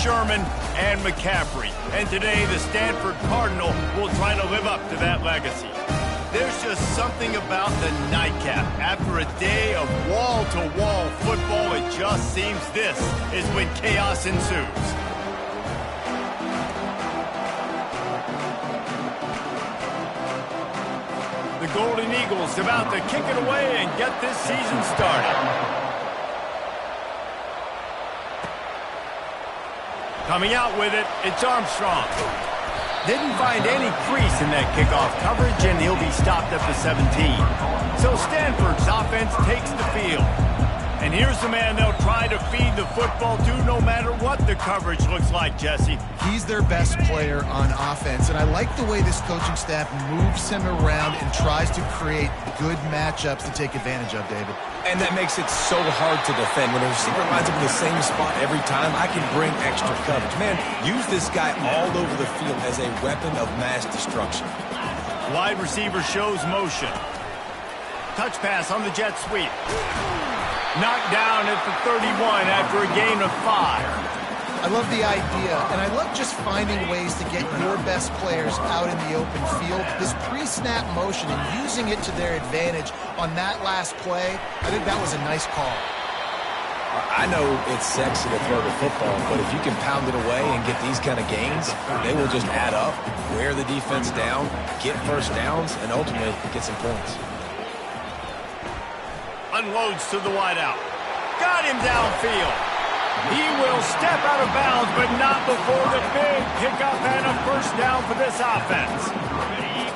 Sherman, and McCaffrey. And today, the Stanford Cardinal will try to live up to that legacy. There's just something about the nightcap. After a day of wall-to-wall football, it just seems this is when chaos ensues. The Golden Eagles about to kick it away and get this season started. Coming out with it, it's Armstrong. Didn't find any crease in that kickoff coverage, and he'll be stopped at the 17. So Stanford's offense takes the field. And here's the man they'll try to feed the football to no matter what the coverage looks like, Jesse. He's their best player on offense, and I like the way this coaching staff moves him around and tries to create good matchups to take advantage of, David. And that makes it so hard to defend. When a receiver lines up in the same spot every time, I can bring extra coverage. Man, use this guy all over the field as a weapon of mass destruction. Wide receiver shows motion. Touch pass on the jet sweep. Knocked down at the 31 after a gain of 5. I love the idea, and I love just finding ways to get your best players out in the open field. This pre-snap motion and using it to their advantage on that last play, I think that was a nice call. I know it's sexy to throw the football, but if you can pound it away and get these kind of gains, they will just add up, wear the defense down, get first downs, and ultimately get some points. Unloads to the wideout. Got him downfield. He will step out of bounds, but not before the big pickup and a first down for this offense.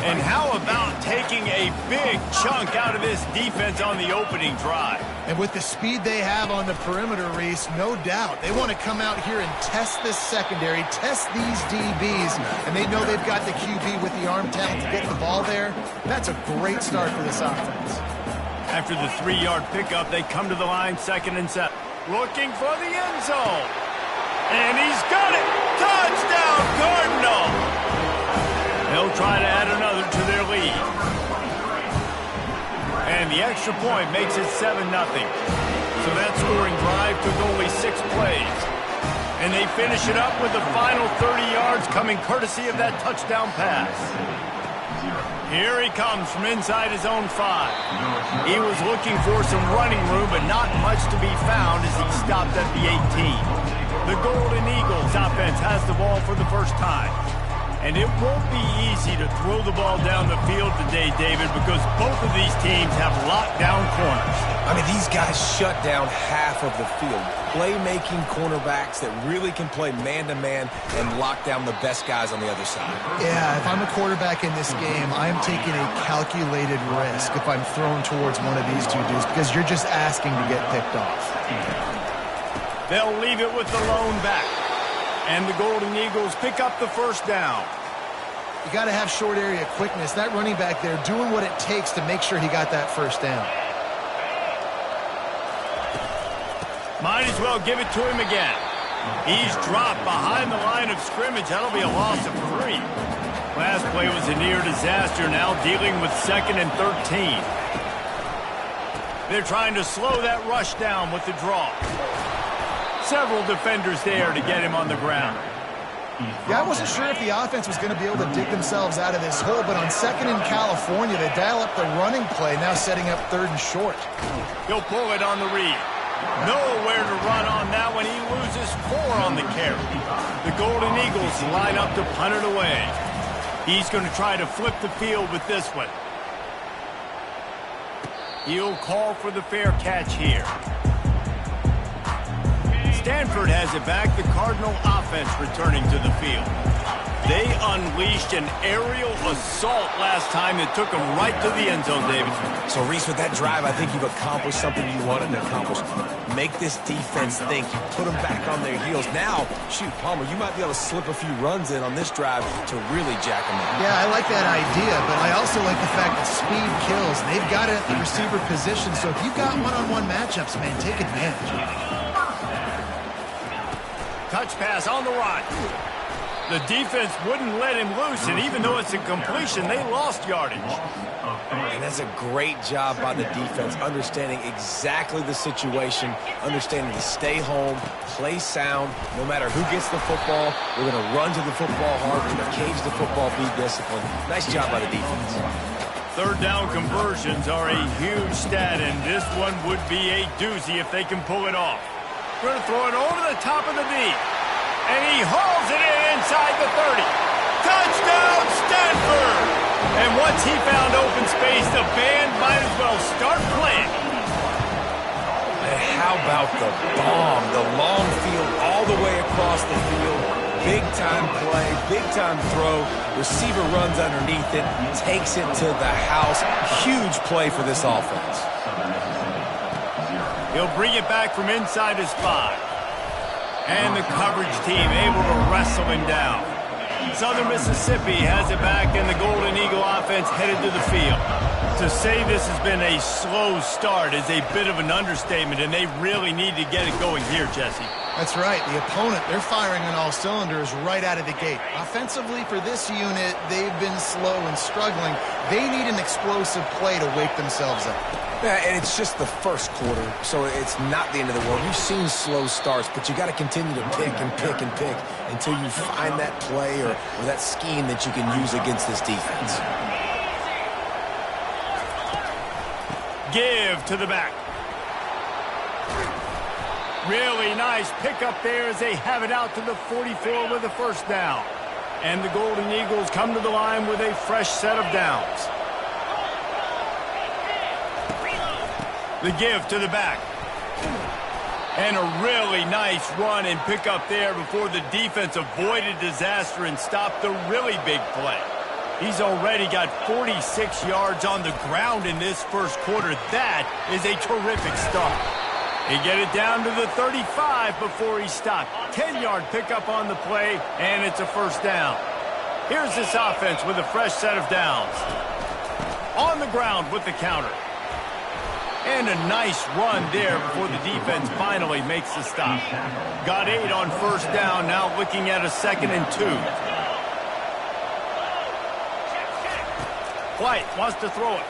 And how about taking a big chunk out of this defense on the opening drive? And with the speed they have on the perimeter, Reese, no doubt, they want to come out here and test this secondary, test these DBs, and they know they've got the QB with the arm talent to get the ball there. That's a great start for this offense. After the 3-yard pickup, they come to the line, 2nd and 7. Looking for the end zone. And he's got it. Touchdown, Cardinal. They'll try to add another to their lead. And the extra point makes it 7-0. So that scoring drive took only 6 plays. And they finish it up with the final 30 yards coming courtesy of that touchdown pass. Here he comes from inside his own 5. He was looking for some running room, but not much to be found as he stopped at the 18. The Golden Eagles offense has the ball for the first time. And it won't be easy to throw the ball down the field today, David, because both of these teams have lockdown corners. I mean, these guys shut down half of the field. Playmaking cornerbacks that really can play man-to-man and lock down the best guys on the other side. Yeah, if I'm a quarterback in this game, I'm taking a calculated risk if I'm thrown towards one of these two dudes because you're just asking to get picked off. They'll leave it with the lone back. And the Golden Eagles pick up the first down. You got to have short area quickness. That running back there doing what it takes to make sure he got that first down. Might as well give it to him again. He's dropped behind the line of scrimmage. That'll be a loss of 3. Last play was a near disaster, now dealing with 2nd and 13. They're trying to slow that rush down with the draw. Several defenders there to get him on the ground. Yeah, I wasn't sure if the offense was going to be able to dig themselves out of this hole, but on 2nd in California, they dial up the running play, now setting up 3rd and short. He'll pull it on the read. Nowhere to run on that one. He loses 4 on the carry. The Golden Eagles line up to punt it away. He's going to try to flip the field with this one. He'll call for the fair catch here. Stanford has it back. The Cardinal offense returning to the field. They unleashed an aerial assault last time that took them right to the end zone, David. So, Reese, with that drive, I think you've accomplished something you wanted to accomplish. Make this defense think. You put them back on their heels. Now, shoot, Palmer, you might be able to slip a few runs in on this drive to really jack them up. Yeah, I like that idea, but I also like the fact that speed kills. They've got it at the receiver position, so if you've got one-on-one matchups, man, take advantage. Touch pass on the run. The defense wouldn't let him loose, and even though it's a completion, they lost yardage. And that's a great job by the defense, understanding exactly the situation, understanding to stay home, play sound. No matter who gets the football, we're going to run to the football hard, we're going to cage the football, be disciplined. Nice job by the defense. Third down conversions are a huge stat, and this one would be a doozy if they can pull it off. We're going to throw it over the top of the knee. And he hauls it in inside the 30. Touchdown, Stanford! And once he found open space, the band might as well start playing. And how about the bomb? The long field all the way across the field. Big-time play, big-time throw. Receiver runs underneath it, takes it to the house. Huge play for this offense. He'll bring it back from inside his 5. And the coverage team able to wrestle him down. Southern Mississippi has it back, and the Golden Eagle offense headed to the field. To say this has been a slow start is a bit of an understatement, and they really need to get it going here, Jesse. That's right. The opponent, they're firing on all cylinders right out of the gate. Offensively, for this unit, they've been slow and struggling. They need an explosive play to wake themselves up. Yeah, and it's just the first quarter, so it's not the end of the world. You've seen slow starts, but you got to continue to pick and pick and pick until you find that play or that scheme that you can use against this defense. Give to the back. Really nice pickup there as they have it out to the 44 with a first down. And the Golden Eagles come to the line with a fresh set of downs. The give to the back. And a really nice run and pickup there before the defense avoided disaster and stopped the really big play. He's already got 46 yards on the ground in this first quarter. That is a terrific start. He get it down to the 35 before he stopped. 10-yard pickup on the play, and it's a first down. Here's this offense with a fresh set of downs. On the ground with the counter. And a nice run there before the defense finally makes the stop. Got 8 on first down, now looking at a 2nd and 2. White wants to throw it.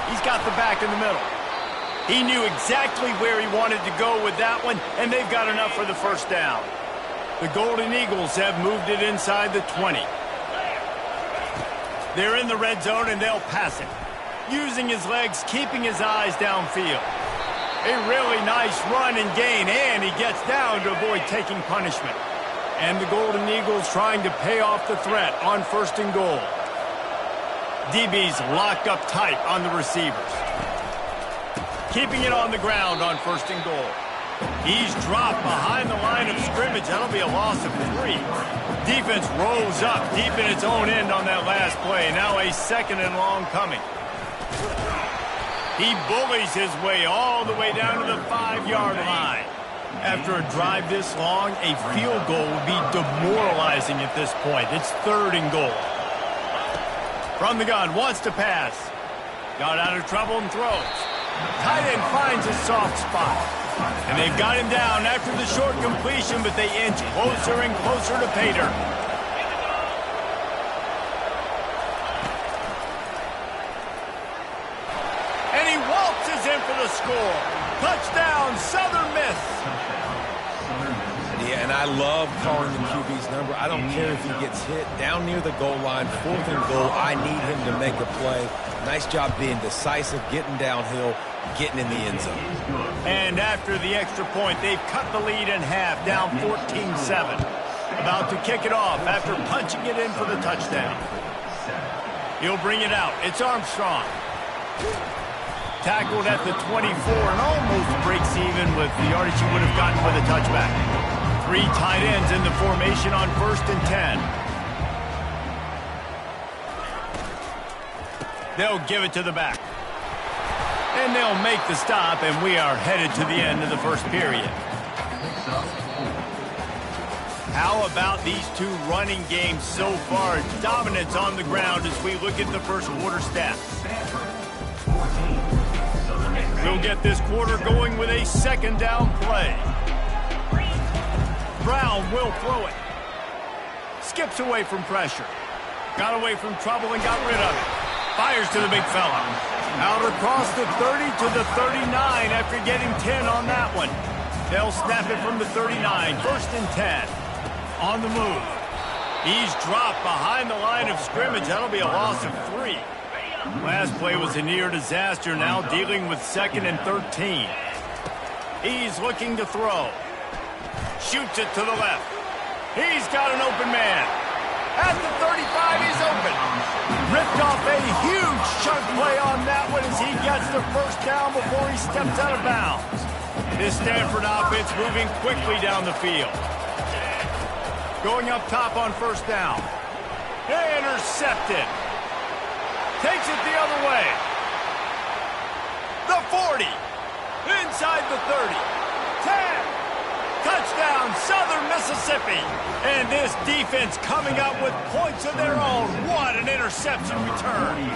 He's got the back in the middle. He knew exactly where he wanted to go with that one, and they've got enough for the first down. The Golden Eagles have moved it inside the 20. They're in the red zone, and they'll pass it. Using his legs, keeping his eyes downfield. A really nice run and gain, and he gets down to avoid taking punishment. And the Golden Eagles trying to pay off the threat on 1st and goal. DB's locked up tight on the receivers. Keeping it on the ground on 1st and goal. He's dropped behind the line of scrimmage. That'll be a loss of 3. Defense rolls up deep in its own end on that last play. Now a 2nd and long coming. He bullies his way all the way down to the 5-yard line. After a drive this long, a field goal would be demoralizing at this point. It's 3rd and goal. From the gun, wants to pass. Got out of trouble and throws. Tight end finds a soft spot. And they've got him down after the short completion, but they inch closer and closer to pay dirt. And he waltzes in for the score. Touchdown, Southern Miss. Yeah, and I love calling the QB's number. I don't care if he gets hit down near the goal line, 4th and goal. I need him to make a play. Nice job being decisive, getting downhill, getting in the end zone. And after the extra point, they've cut the lead in half, down 14-7. About to kick it off after punching it in for the touchdown. He'll bring it out. It's Armstrong. Tackled at the 24 and almost breaks even with the yardage he would have gotten with a touchback. 3 tight ends in the formation on 1st and 10. They'll give it to the back. And they'll make the stop, and we are headed to the end of the first period. How about these 2 running games so far? Dominance on the ground as we look at the first quarter stats. We'll get this quarter going with a 2nd down play. Brown will throw it. skips away from pressure. Got away from trouble and got rid of it. Fires to the big fella. Out across the 30 to the 39 after getting 10 on that one. They'll snap it from the 39. 1st and 10. On the move. He's dropped behind the line of scrimmage. That'll be a loss of 3. Last play was a near disaster. Now dealing with 2nd and 13. He's looking to throw. Shoots it to the left. He's got an open man. At the 35, he's open. Ripped off a huge chunk play on that one as he gets the first down before he steps out of bounds. This Stanford offense moving quickly down the field. Going up top on 1st down. Intercepted. Takes it the other way. The 40. Inside the 30. 10. Touchdown, Southern Mississippi. And this defense coming up with points of their own. What an interception return.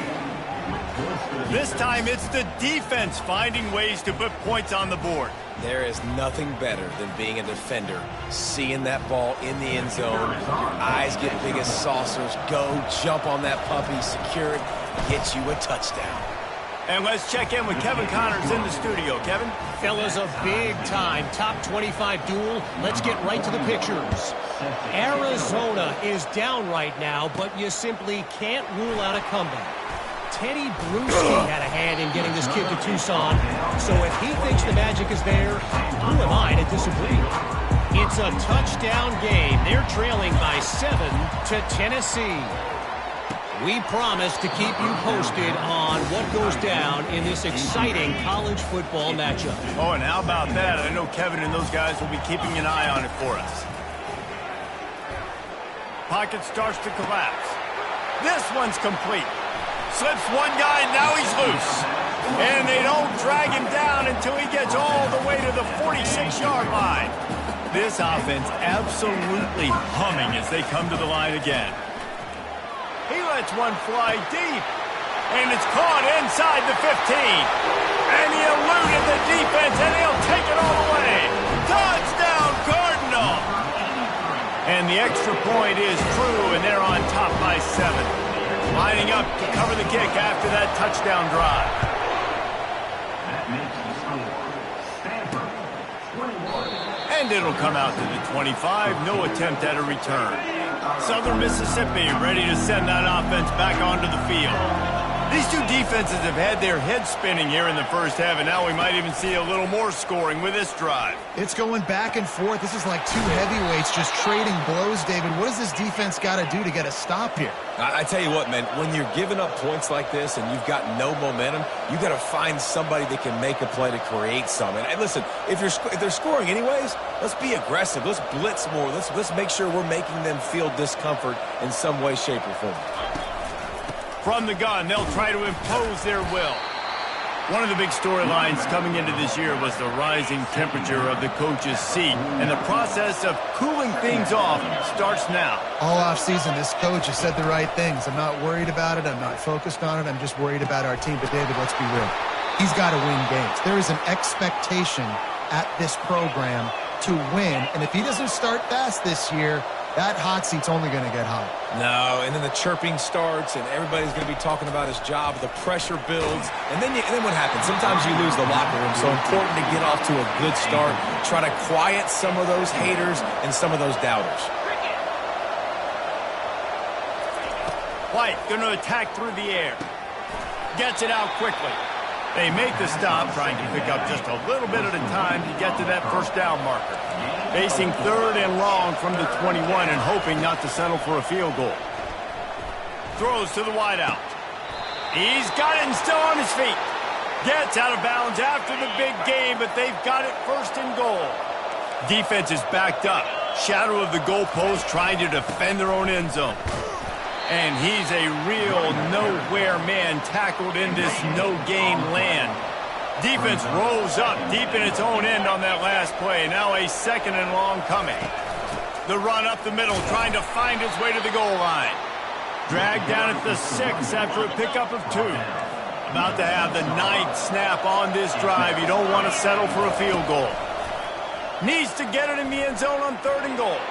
This time it's the defense finding ways to put points on the board. There is nothing better than being a defender. Seeing that ball in the end zone, your eyes get big as saucers. Go, jump on that puppy, secure it, get you a touchdown. And let's check in with Kevin Connors in the studio. Kevin? Fellas, a big-time top 25 duel. Let's get right to the pictures. Arizona is down right now, but you simply can't rule out a comeback. Teddy Bruschi had a hand in getting this kid to Tucson, so if he thinks the magic is there, who am I to disagree? It's a touchdown game. They're trailing by 7 to Tennessee. We promise to keep you posted on what goes down in this exciting college football matchup. Oh, and how about that? I know Kevin and those guys will be keeping an eye on it for us. Pocket starts to collapse. This one's complete. Slips one guy, now he's loose. And they don't drag him down until he gets all the way to the 46-yard line. This offense absolutely humming as they come to the line again. He lets one fly deep. And it's caught inside the 15. And he eluded the defense, and he'll take it all the way. Touchdown, Cardinal! And the extra point is true, and they're on top by 7. Lining up to cover the kick after that touchdown drive. That makes the score Stanford 21. And it'll come out to the 25. No attempt at a return. Southern Mississippi ready to send that offense back onto the field. These two defenses have had their heads spinning here in the first half, and now we might even see a little more scoring with this drive. It's going back and forth. This is like two heavyweights just trading blows, David. What does this defense got to do to get a stop here? I tell you what, man, when you're giving up points like this and you've got no momentum, you got to find somebody that can make a play to create some. And listen, if they're scoring anyways, let's be aggressive. Let's blitz more. Let's make sure we're making them feel discomfort in some way, shape, or form. From the gun, they'll try to impose their will. One of the big storylines coming into this year was the rising temperature of the coach's seat, and the process of cooling things off starts now. All offseason, this coach has said the right things. I'm not worried about it. I'm not focused on it. I'm just worried about our team. But, David, let's be real. He's got to win games. There is an expectation at this program to win, and if he doesn't start fast this year, that hot seat's only going to get hot. No, and then the chirping starts, and everybody's going to be talking about his job. The pressure builds, and then what happens? Sometimes you lose the locker room. So important to get off to a good start. Try to quiet some of those haters and some of those doubters. White going to attack through the air. Gets it out quickly. They make the stop, trying to pick up just a little bit at a time to get to that first down marker. Facing 3rd and long from the 21 and hoping not to settle for a field goal. Throws to the wideout. He's got it and still on his feet. Gets out of bounds after the big game, but they've got it 1st and goal. Defense is backed up. Shadow of the goalpost trying to defend their own end zone. And he's a real nowhere man tackled in this no-gain land. Defense rolls up deep in its own end on that last play. Now a 2nd and long coming. The run up the middle, trying to find its way to the goal line. Dragged down at the 6 after a pickup of 2. About to have the 9th snap on this drive. You don't want to settle for a field goal. Needs to get it in the end zone on 3rd and goal.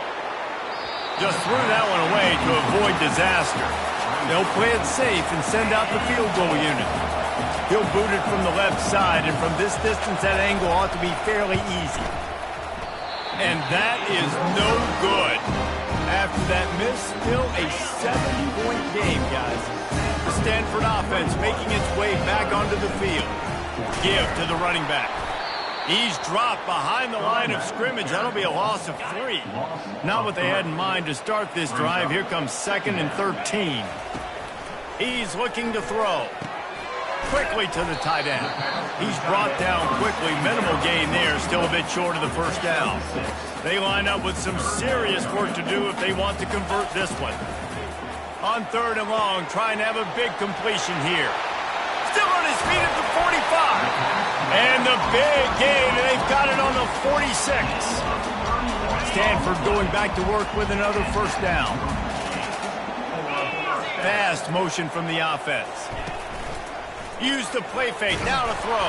Just threw that one away to avoid disaster. They'll play it safe and send out the field goal unit. He'll boot it from the left side, and from this distance, that angle ought to be fairly easy. And that is no good. After that miss, still a 7-point game, guys. The Stanford offense making its way back onto the field. Give to the running back. He's dropped behind the line of scrimmage. That'll be a loss of 3. Not what they had in mind to start this drive. Here comes 2nd and 13. He's looking to throw. Quickly to the tight end. He's brought down quickly. Minimal gain there. Still a bit short of the first down. They line up with some serious work to do if they want to convert this one. On 3rd and long, trying to have a big completion here. Still on his feet at the 45. And the big gain, and they've got it on the 46. Stanford going back to work with another first down. Fast motion from the offense. Used the play fake, now to throw.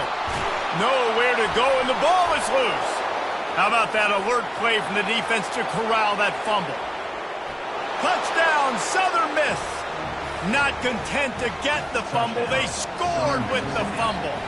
Nowhere to go, and the ball is loose. How about that alert play from the defense to corral that fumble? Touchdown, Southern Miss. Not content to get the fumble, they scored with the fumble.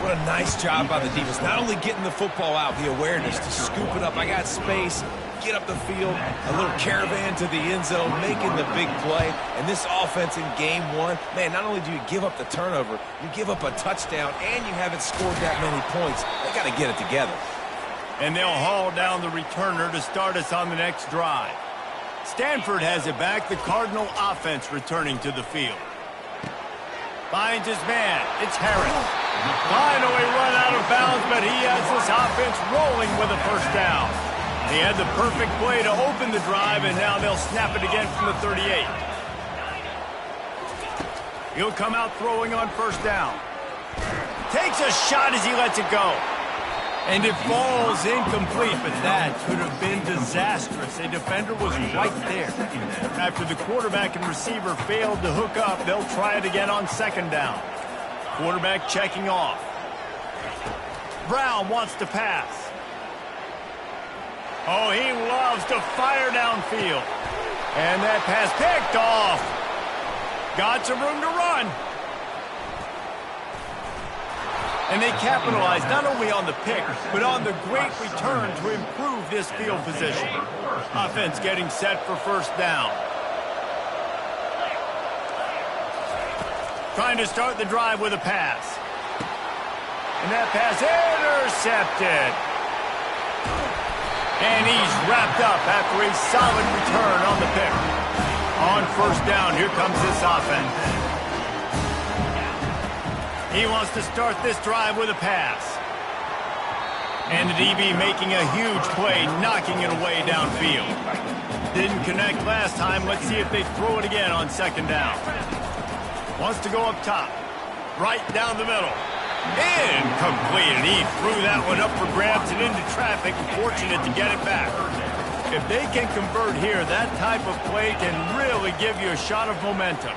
What a nice job by the defense. Not only getting the football out, the awareness to scoop it up. I got space, get up the field, a little caravan to the end zone, making the big play. And this offense in game 1, man, not only do you give up the turnover, you give up a touchdown, and you haven't scored that many points. They got to get it together. And they'll haul down the returner to start us on the next drive. Stanford has it back. The Cardinal offense returning to the field. Finds his man. It's Harris. Finally run out of bounds, but he has this offense rolling with a first down. He had the perfect play to open the drive, and now they'll snap it again from the 38. He'll come out throwing on first down. Takes a shot as he lets it go. And it falls incomplete, but that could have been disastrous. A defender was right there. After the quarterback and receiver failed to hook up, they'll try it again on 2nd down. Quarterback checking off. Brown wants to pass. Oh, he loves to fire downfield. And that pass picked off. Got some room to run. And they capitalize not only on the pick, but on the great return to improve this field position. Offense getting set for first down. Trying to start the drive with a pass. And that pass intercepted. And he's wrapped up after a solid return on the pick. On first down, here comes this offense. He wants to start this drive with a pass. And the DB making a huge play, knocking it away downfield. Didn't connect last time. Let's see if they throw it again on 2nd down. Wants to go up top. Right down the middle. Incomplete. And he threw that one up for grabs and into traffic. Fortunate to get it back. If they can convert here, that type of play can really give you a shot of momentum.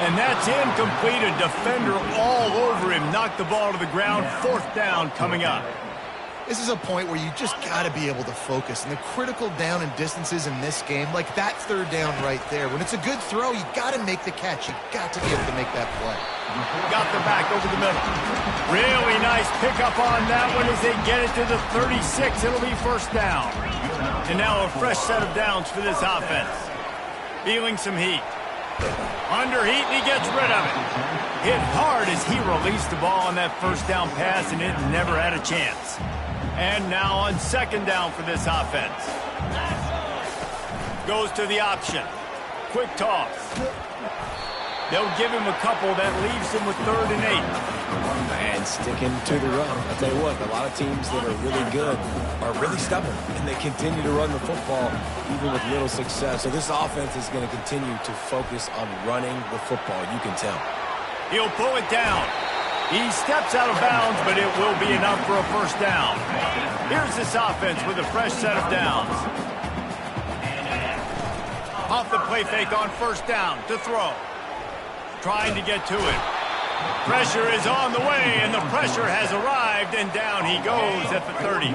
And that's incomplete. A defender all over him. Knocked the ball to the ground. 4th down coming up. This is a point where you just got to be able to focus. And the critical down and distances in this game, like that 3rd down right there. When it's a good throw, you got to make the catch. You got to be able to make that play. Got the back over the middle. Really nice pickup on that one as they get it to the 36. It'll be first down. And now a fresh set of downs for this offense. Feeling some heat. Under heat, and he gets rid of it. Hit hard as he released the ball on that first down pass, and it never had a chance. And now on 2nd down for this offense. Goes to the option. Quick toss. They'll give him a couple. That leaves him with 3rd and 8. And sticking to the run. I'll tell you what, a lot of teams that are really good are really stubborn, and they continue to run the football even with little success. So this offense is going to continue to focus on running the football, you can tell. He'll pull it down. He steps out of bounds, but it will be enough for a first down. Here's this offense with a fresh set of downs. Off the play fake on first down to throw. Trying to get to it. Pressure is on the way, and the pressure has arrived, and down he goes at the 30.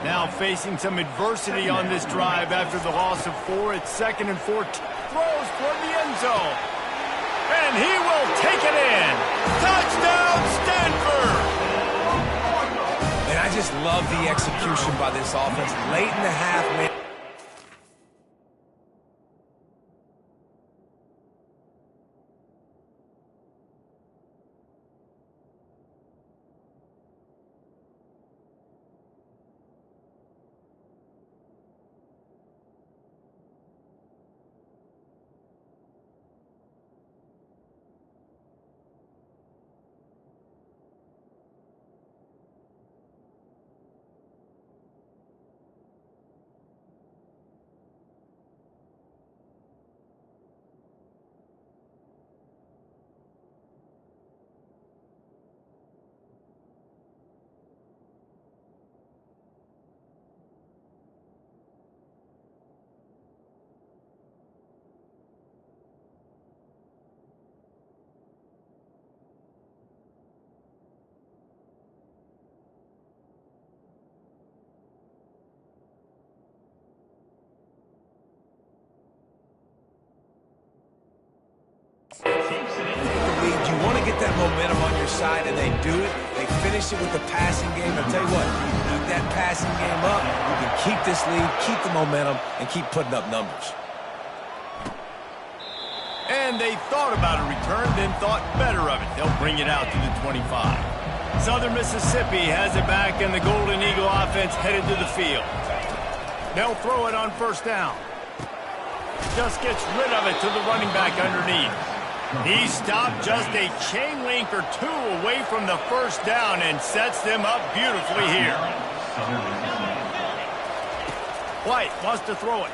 Now facing some adversity on this drive after the loss of 4. It's 2nd and 14. Throws toward the end zone. And he will take it in. Touchdown, Stanford! And I just love the execution by this offense. Late in the half, man. You want to get that momentum on your side, and they do it. They finish it with the passing game. I'll tell you what, you keep that passing game up, you can keep this lead, keep the momentum, and keep putting up numbers. And they thought about a return, then thought better of it. They'll bring it out to the 25. Southern Mississippi has it back, and the Golden Eagle offense headed to the field. They'll throw it on 1st down. Just gets rid of it to the running back underneath. He stopped just a chain link or 2 away from the 1st down and sets them up beautifully here. White wants to throw it.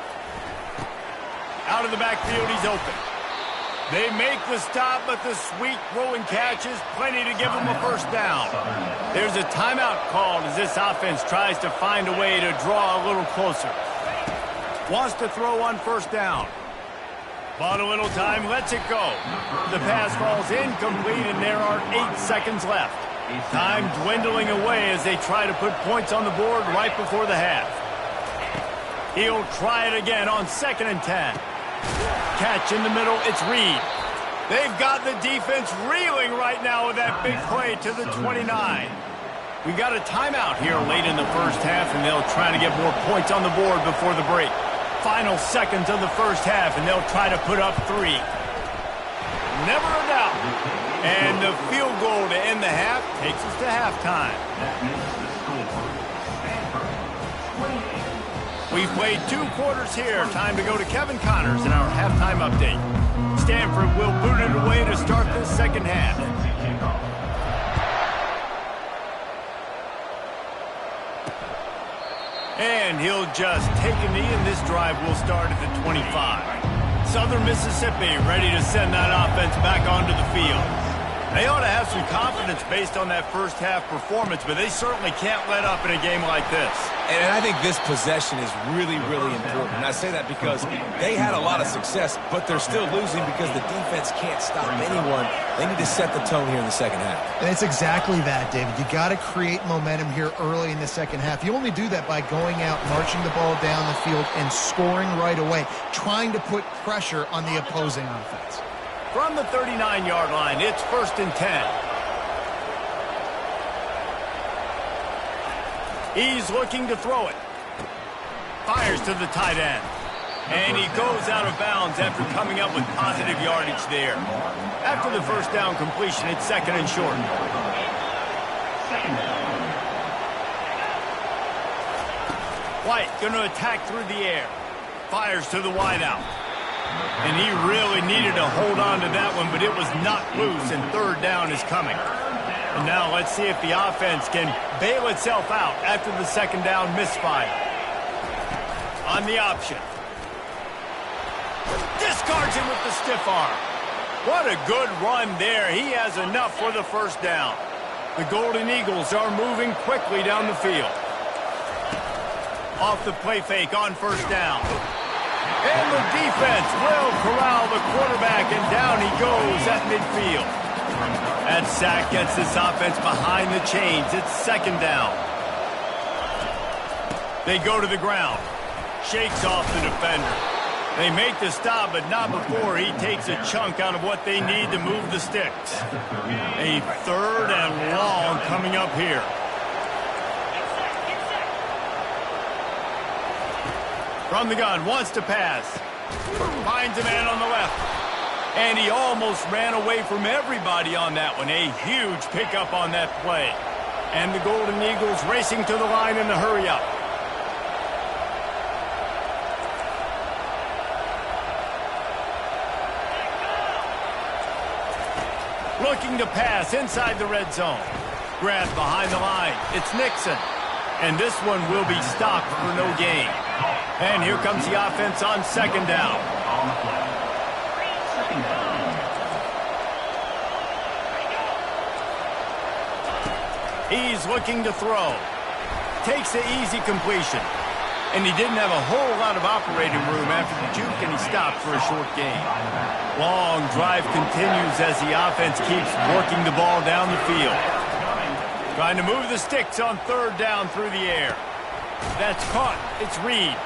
Out of the backfield, he's open. They make the stop, but the sweet throwing catch is plenty to give them a 1st down. There's a timeout called as this offense tries to find a way to draw a little closer. Wants to throw on 1st down. Bought a little time, lets it go. The pass falls incomplete, and there are 8 seconds left. Time dwindling away as they try to put points on the board right before the half. He'll try it again on 2nd and 10. Catch in the middle, it's Reed. They've got the defense reeling right now with that big play to the 29. We got a timeout here late in the 1st half, and they'll try to get more points on the board before the break. Final seconds of the 1st half, and they'll try to put up 3. Never a doubt. And the field goal to end the half takes us to halftime. We've played 2 quarters here. Time to go to Kevin Connors in our halftime update. Stanford will boot it away to start this 2nd half. And he'll just take a knee, and this drive will start at the 25. Southern Mississippi ready to send that offense back onto the field. They ought to have some confidence based on that 1st half performance, but they certainly can't let up in a game like this. And I think this possession is really, really important. And I say that because they had a lot of success, but they're still losing because the defense can't stop anyone. They need to set the tone here in the 2nd half. And it's exactly that, David. You got to create momentum here early in the 2nd half. You only do that by going out, marching the ball down the field, and scoring right away, trying to put pressure on the opposing offense. From the 39-yard line, it's 1st and 10. He's looking to throw it. Fires to the tight end. And he goes out of bounds after coming up with positive yardage there. After the 1st down completion, it's 2nd and short. White going to attack through the air. Fires to the wideout. And he really needed to hold on to that one, but it was not loose, and 3rd down is coming. And now let's see if the offense can bail itself out after the 2nd down misfire. On the option. Discards him with the stiff arm. What a good run there. He has enough for the 1st down. The Golden Eagles are moving quickly down the field. Off the play fake on 1st down. And the defense will corral the quarterback, and down he goes at midfield. That sack gets this offense behind the chains. It's second down. They go to the ground. Shakes off the defender. They make the stop, but not before he takes a chunk out of what they need to move the sticks. A third and long coming up here. From the gun, wants to pass. Finds a man on the left. And he almost ran away from everybody on that one. A huge pickup on that play. And the Golden Eagles racing to the line in the hurry-up. Looking to pass inside the red zone. Grab behind the line. It's Nixon. And this one will be stopped for no gain. And here comes the offense on second down. He's looking to throw. Takes the easy completion. And he didn't have a whole lot of operating room after the juke, and he stopped for a short gain. Long drive continues as the offense keeps working the ball down the field. Trying to move the sticks on third down through the air. That's caught. It's Reed.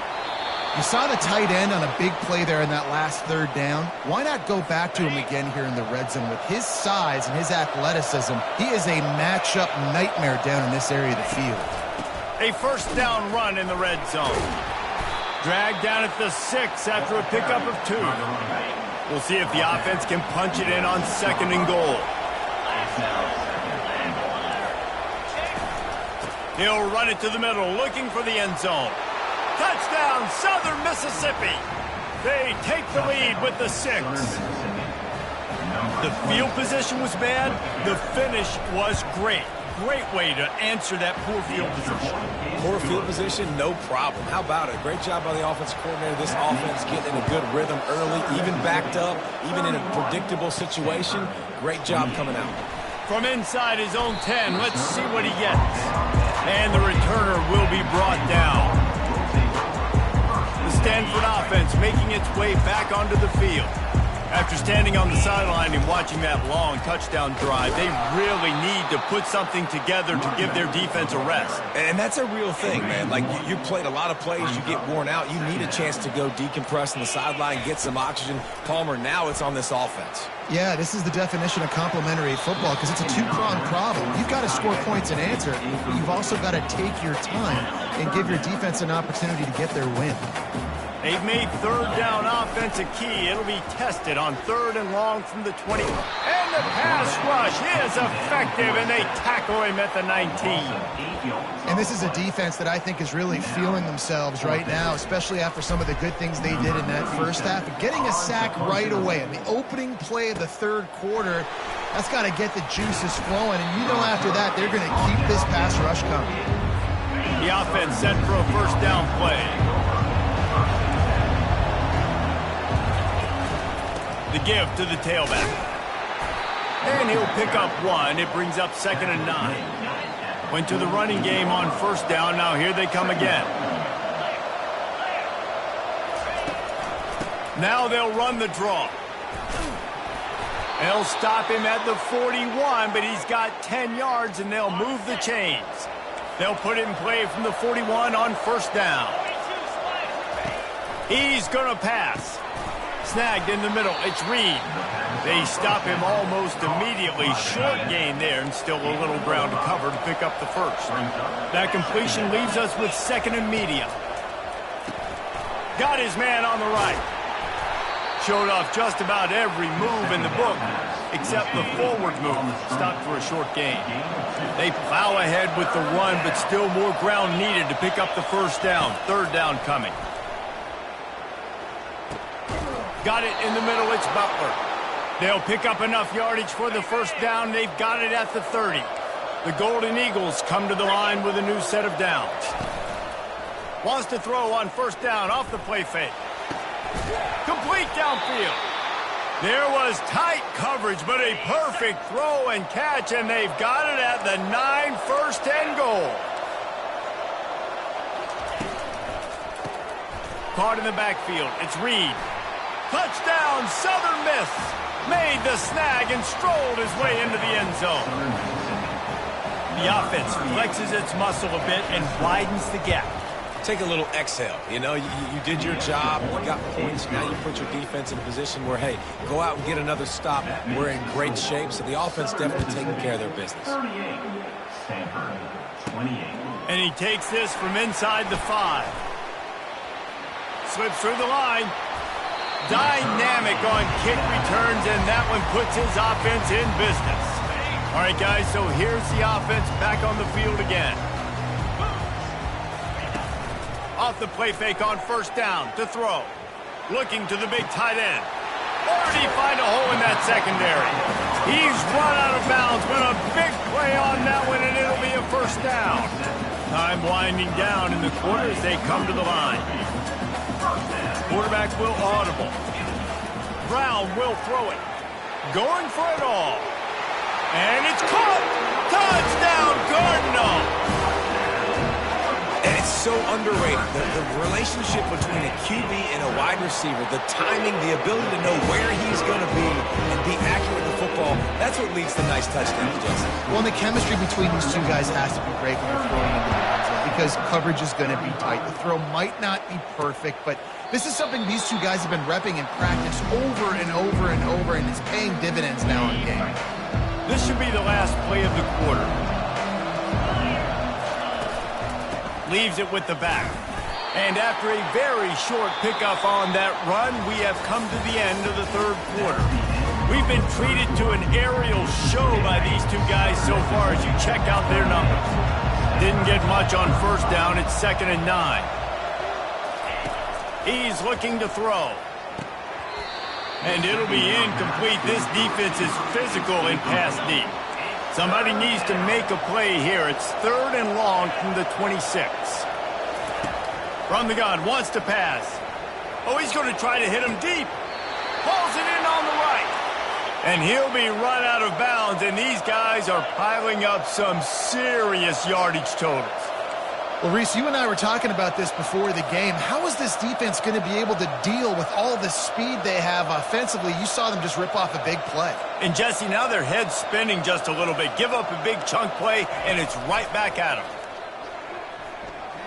You saw the tight end on a big play there in that last third down. Why not go back to him again here in the red zone? With his size and his athleticism, he is a matchup nightmare down in this area of the field. A first down run in the red zone. Dragged down at the 6 after a pickup of 2. We'll see if the offense can punch it in on second and goal. He'll run it to the middle, looking for the end zone. Touchdown, Southern Mississippi. They take the lead with the 6. The field position was bad. The finish was great. Great way to answer that poor field position. Poor field position, no problem. How about it? Great job by the offensive coordinator. This offense getting in a good rhythm early, even backed up, even in a predictable situation. Great job coming out. From inside his own 10, let's see what he gets. And the returner will be brought down. The Stanford offense making its way back onto the field. After standing on the sideline and watching that long touchdown drive, they really need to put something together to give their defense a rest. And that's a real thing, man. Like, you played a lot of plays, you get worn out. You need a chance to go decompress on the sideline, get some oxygen. Palmer, now it's on this offense. Yeah, this is the definition of complementary football because it's a two-pronged problem. You've got to score points and answer, but you've also got to take your time and give your defense an opportunity to get their win. They've made third down offense a key. It'll be tested on third and long from the 20. And the pass rush is effective, and they tackle him at the 19. And this is a defense that I think is really feeling themselves right now, especially after some of the good things they did in that first half. But getting a sack right away in the opening play of the third quarter, that's got to get the juices flowing. And you know after that, they're going to keep this pass rush coming. The offense set for a first down play. The give to the tailback. And he'll pick up 1. It brings up 2nd and 9. Went to the running game on first down. Now here they come again. Now they'll run the draw. They'll stop him at the 41, but he's got 10 yards, and they'll move the chains. They'll put it in play from the 41 on first down. He's going to pass. Snagged in the middle. It's Reed. They stop him almost immediately. Short gain there, and still a little ground to cover to pick up the first. That completion leaves us with 2nd and medium. Got his man on the right. Showed off just about every move in the book, except the forward move. Stopped for a short gain. They plow ahead with the run, but still more ground needed to pick up the first down. Third down coming. Got it in the middle. It's Butler. They'll pick up enough yardage for the first down. They've got it at the 30. The Golden Eagles come to the line with a new set of downs. Wants to throw on first down off the play fake. Complete downfield. There was tight coverage, but a perfect throw and catch, and they've got it at the 9, first and goal. Caught in the backfield. It's Reed. Touchdown, Southern Miss. Made the snag and strolled his way into the end zone. The offense flexes its muscle a bit and widens the gap. Take a little exhale. You know, you did your job. You got points. Now you put your defense in a position where, hey, go out and get another stop. We're in great shape, so the offense definitely taking care of their business. 38, Stanford, 28. And he takes this from inside the 5. Slips through the line. Dynamic on kick returns, and that one puts his offense in business. All right, guys, so here's the offense back on the field again. Off the play fake on first down to throw. Looking to the big tight end. Already find a hole in that secondary. He's run out of bounds, but a big play on that one, and it'll be a first down. Time winding down in the quarter as they come to the line. Quarterback will audible. Brown will throw it. Going for it all. And it's caught. Touchdown, Cardinal. And it's so underrated. The relationship between a QB and a wide receiver, the timing, the ability to know where he's going to be and be accurate with the football, that's what leads to nice touchdowns, Jesse. Well, and the chemistry between these two guys has to be great when they're throwing into the end zone because coverage is going to be tight. The throw might not be perfect, but this is something these two guys have been repping in practice over and over and over, and it's paying dividends now in game. This should be the last play of the quarter. Leaves it with the back. And after a very short pickup on that run, we have come to the end of the third quarter. We've been treated to an aerial show by these two guys so far as you check out their numbers. Didn't get much on first down. It's 2nd and 9. He's looking to throw. And it'll be incomplete. This defense is physical in pass deep. Somebody needs to make a play here. It's 3rd and long from the 26. From the gun, wants to pass. Oh, he's going to try to hit him deep. Pulls it in on the right. And he'll be run out of bounds, and these guys are piling up some serious yardage totals. Well, Reese, you and I were talking about this before the game. How is this defense going to be able to deal with all the speed they have offensively? You saw them just rip off a big play. And, Jesse, now their head's spinning just a little bit. Give up a big chunk play, and it's right back at them.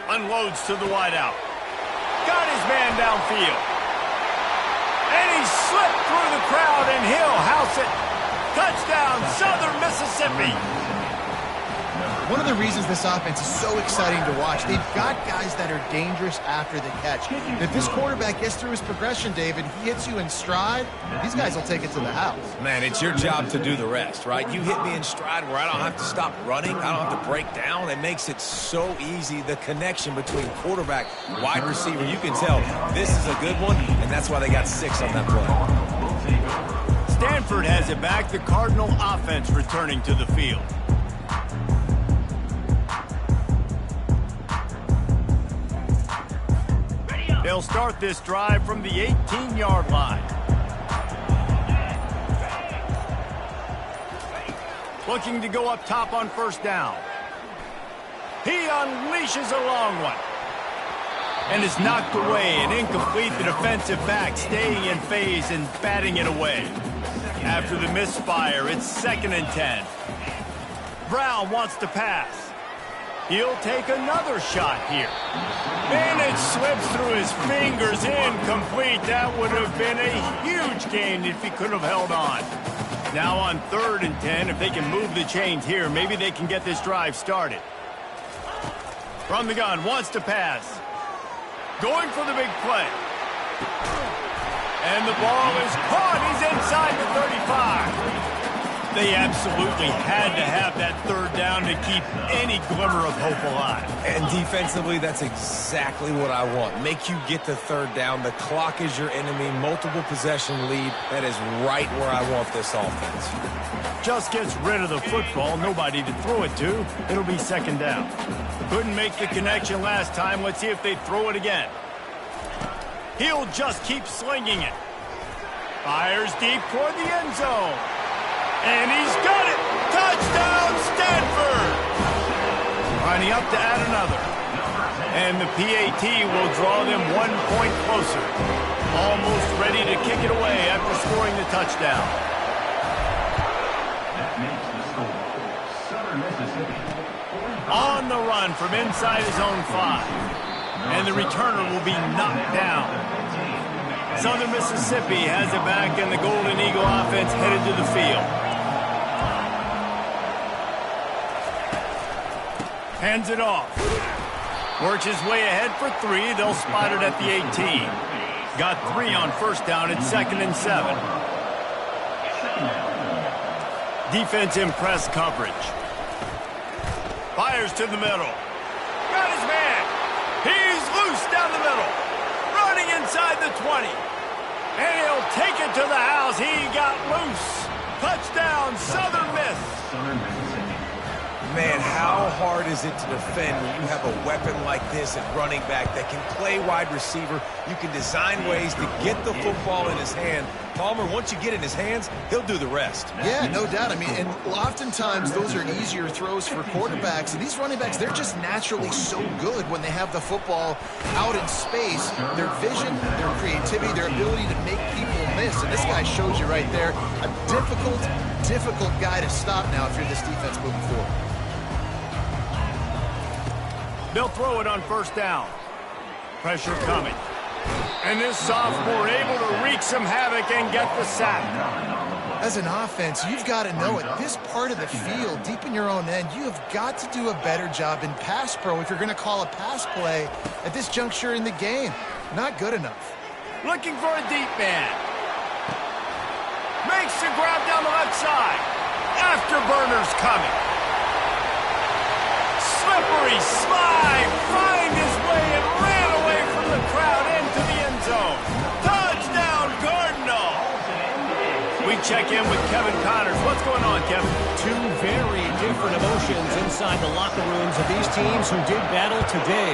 Unloads to the wideout. Got his man downfield. And he slipped through the crowd, and he'll house it. Touchdown, Southern Mississippi. One of the reasons this offense is so exciting to watch, they've got guys that are dangerous after the catch. If this quarterback gets through his progression, David, he hits you in stride, these guys will take it to the house. Man, it's your job to do the rest, right? You hit me in stride where I don't have to stop running. I don't have to break down. It makes it so easy, the connection between quarterback, wide receiver. You can tell this is a good one, and that's why they got 6 on that play. Stanford has it back. The Cardinal offense returning to the field. They'll start this drive from the 18-yard line. Looking to go up top on first down. He unleashes a long one. And is knocked away and incomplete. The defensive back staying in phase and batting it away. After the misfire, it's 2nd and 10. Brown wants to pass. He'll take another shot here. And it slips through his fingers, incomplete. That would have been a huge gain if he could have held on. Now on 3rd and 10, if they can move the chains here, maybe they can get this drive started. From the gun, wants to pass. Going for the big play. And the ball is caught. He's inside the 35. They absolutely had to have that 3rd down to keep any glimmer of hope alive. And defensively, that's exactly what I want. Make you get the 3rd down. The clock is your enemy. Multiple possession lead. That is right where I want this offense. Just gets rid of the football. Nobody to throw it to. It'll be 2nd down. Couldn't make the connection last time. Let's see if they throw it again. He'll just keep slinging it. Fires deep toward the end zone. And he's got it! Touchdown, Stanford! Lining up to add another. And the PAT will draw them 1 point closer. Almost ready to kick it away after scoring the touchdown. That makes the score. Southern Mississippi. On the run from inside his own 5. And the returner will be knocked down. Southern Mississippi has it back, and the Golden Eagle offense headed to the field. Hands it off. Works his way ahead for 3. They'll spot it at the 18. Got 3 on first down. It's 2nd and 7. Defense in press coverage. Fires to the middle. Got his man. He's loose down the middle. Running inside the 20. And he'll take it to the house. He got loose. Touchdown, Southern Miss. Southern Mississippi. Man, how hard is it to defend when you have a weapon like this at running back that can play wide receiver? You can design ways to get the football in his hand. Palmer, once you get it in his hands, he'll do the rest. Yeah, no doubt. I mean, and oftentimes those are easier throws for quarterbacks. And these running backs, they're just naturally so good when they have the football out in space. Their vision, their creativity, their ability to make people miss. And this guy shows you right there a difficult guy to stop now if you're this defense moving forward. They'll throw it on first down. Pressure coming. And this sophomore able to wreak some havoc and get the sack. As an offense, you've got to know it. This part of the field, deep in your own end, you have got to do a better job in pass pro if you're going to call a pass play at this juncture in the game. Not good enough. Looking for a deep man. Makes the grab down the left side. Afterburner's coming. Slippery slide. Find his way and ran away from the crowd into the end zone. Touchdown, Cardinal. We check in with Kevin Connors. What's going on, Kevin? 2 very different emotions inside the locker rooms of these teams who did battle today.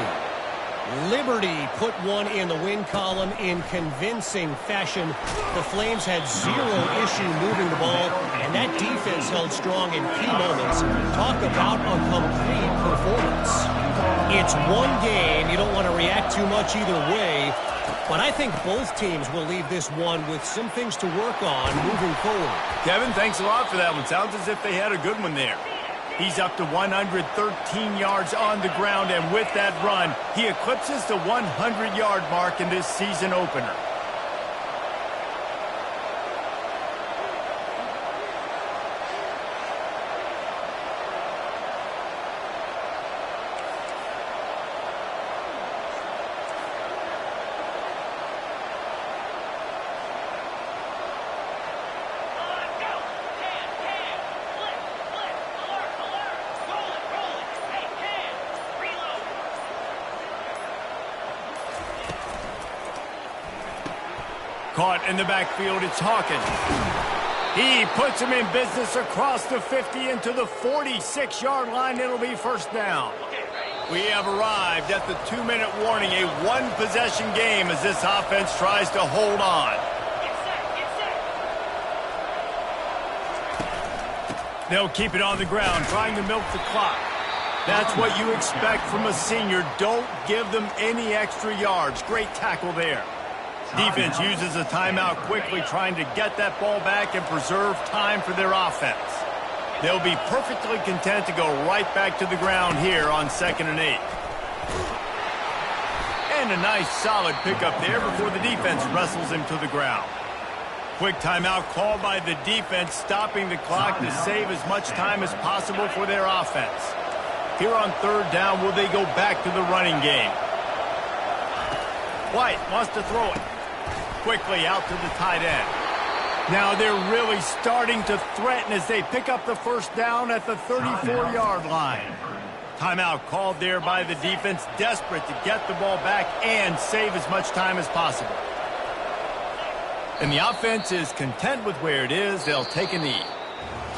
Liberty put one in the win column in convincing fashion. The Flames had 0 issue moving the ball, and that defense held strong in key moments. Talk about a complete performance. It's one game. You don't want to react too much either way, but I think both teams will leave this one with some things to work on moving forward. Kevin, thanks a lot for that one. Sounds as if they had a good one there. He's up to 113 yards on the ground, and with that run, he eclipses the 100-yard mark in this season opener. Caught in the backfield, it's Hawkins. He puts him in business across the 50 into the 46-yard line. It'll be first down. We have arrived at the 2-minute warning, a one-possession game as this offense tries to hold on. They'll keep it on the ground, trying to milk the clock. That's what you expect from a senior. Don't give them any extra yards. Great tackle there. Defense uses a timeout quickly, trying to get that ball back and preserve time for their offense. They'll be perfectly content to go right back to the ground here on 2nd and 8. And a nice solid pickup there before the defense wrestles him to the ground. Quick timeout called by the defense, stopping the clock to save as much time as possible for their offense. Here on 3rd down, will they go back to the running game? White wants to throw it. Quickly out to the tight end. Now they're really starting to threaten as they pick up the first down at the 34-yard line. Timeout called there by the defense, desperate to get the ball back and save as much time as possible. And the offense is content with where it is. They'll take a knee.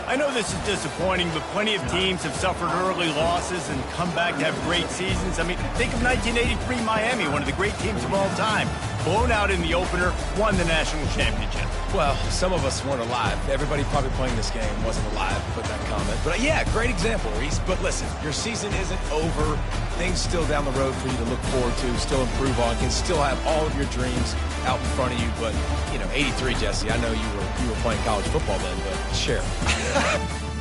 I know this is disappointing, but plenty of teams have suffered early losses and come back to have great seasons. I mean, think of 1983 Miami, one of the great teams of all time. blown out in the opener, won the national championship. Well, some of us weren't alive. Everybody probably playing this game wasn't alive, put that comment. But yeah, great example, Reese. But listen, your season isn't over. Things still down the road for you to look forward to, still improve on, can still have all of your dreams out in front of you. But, 83, Jesse, I know you were playing college football then, but share.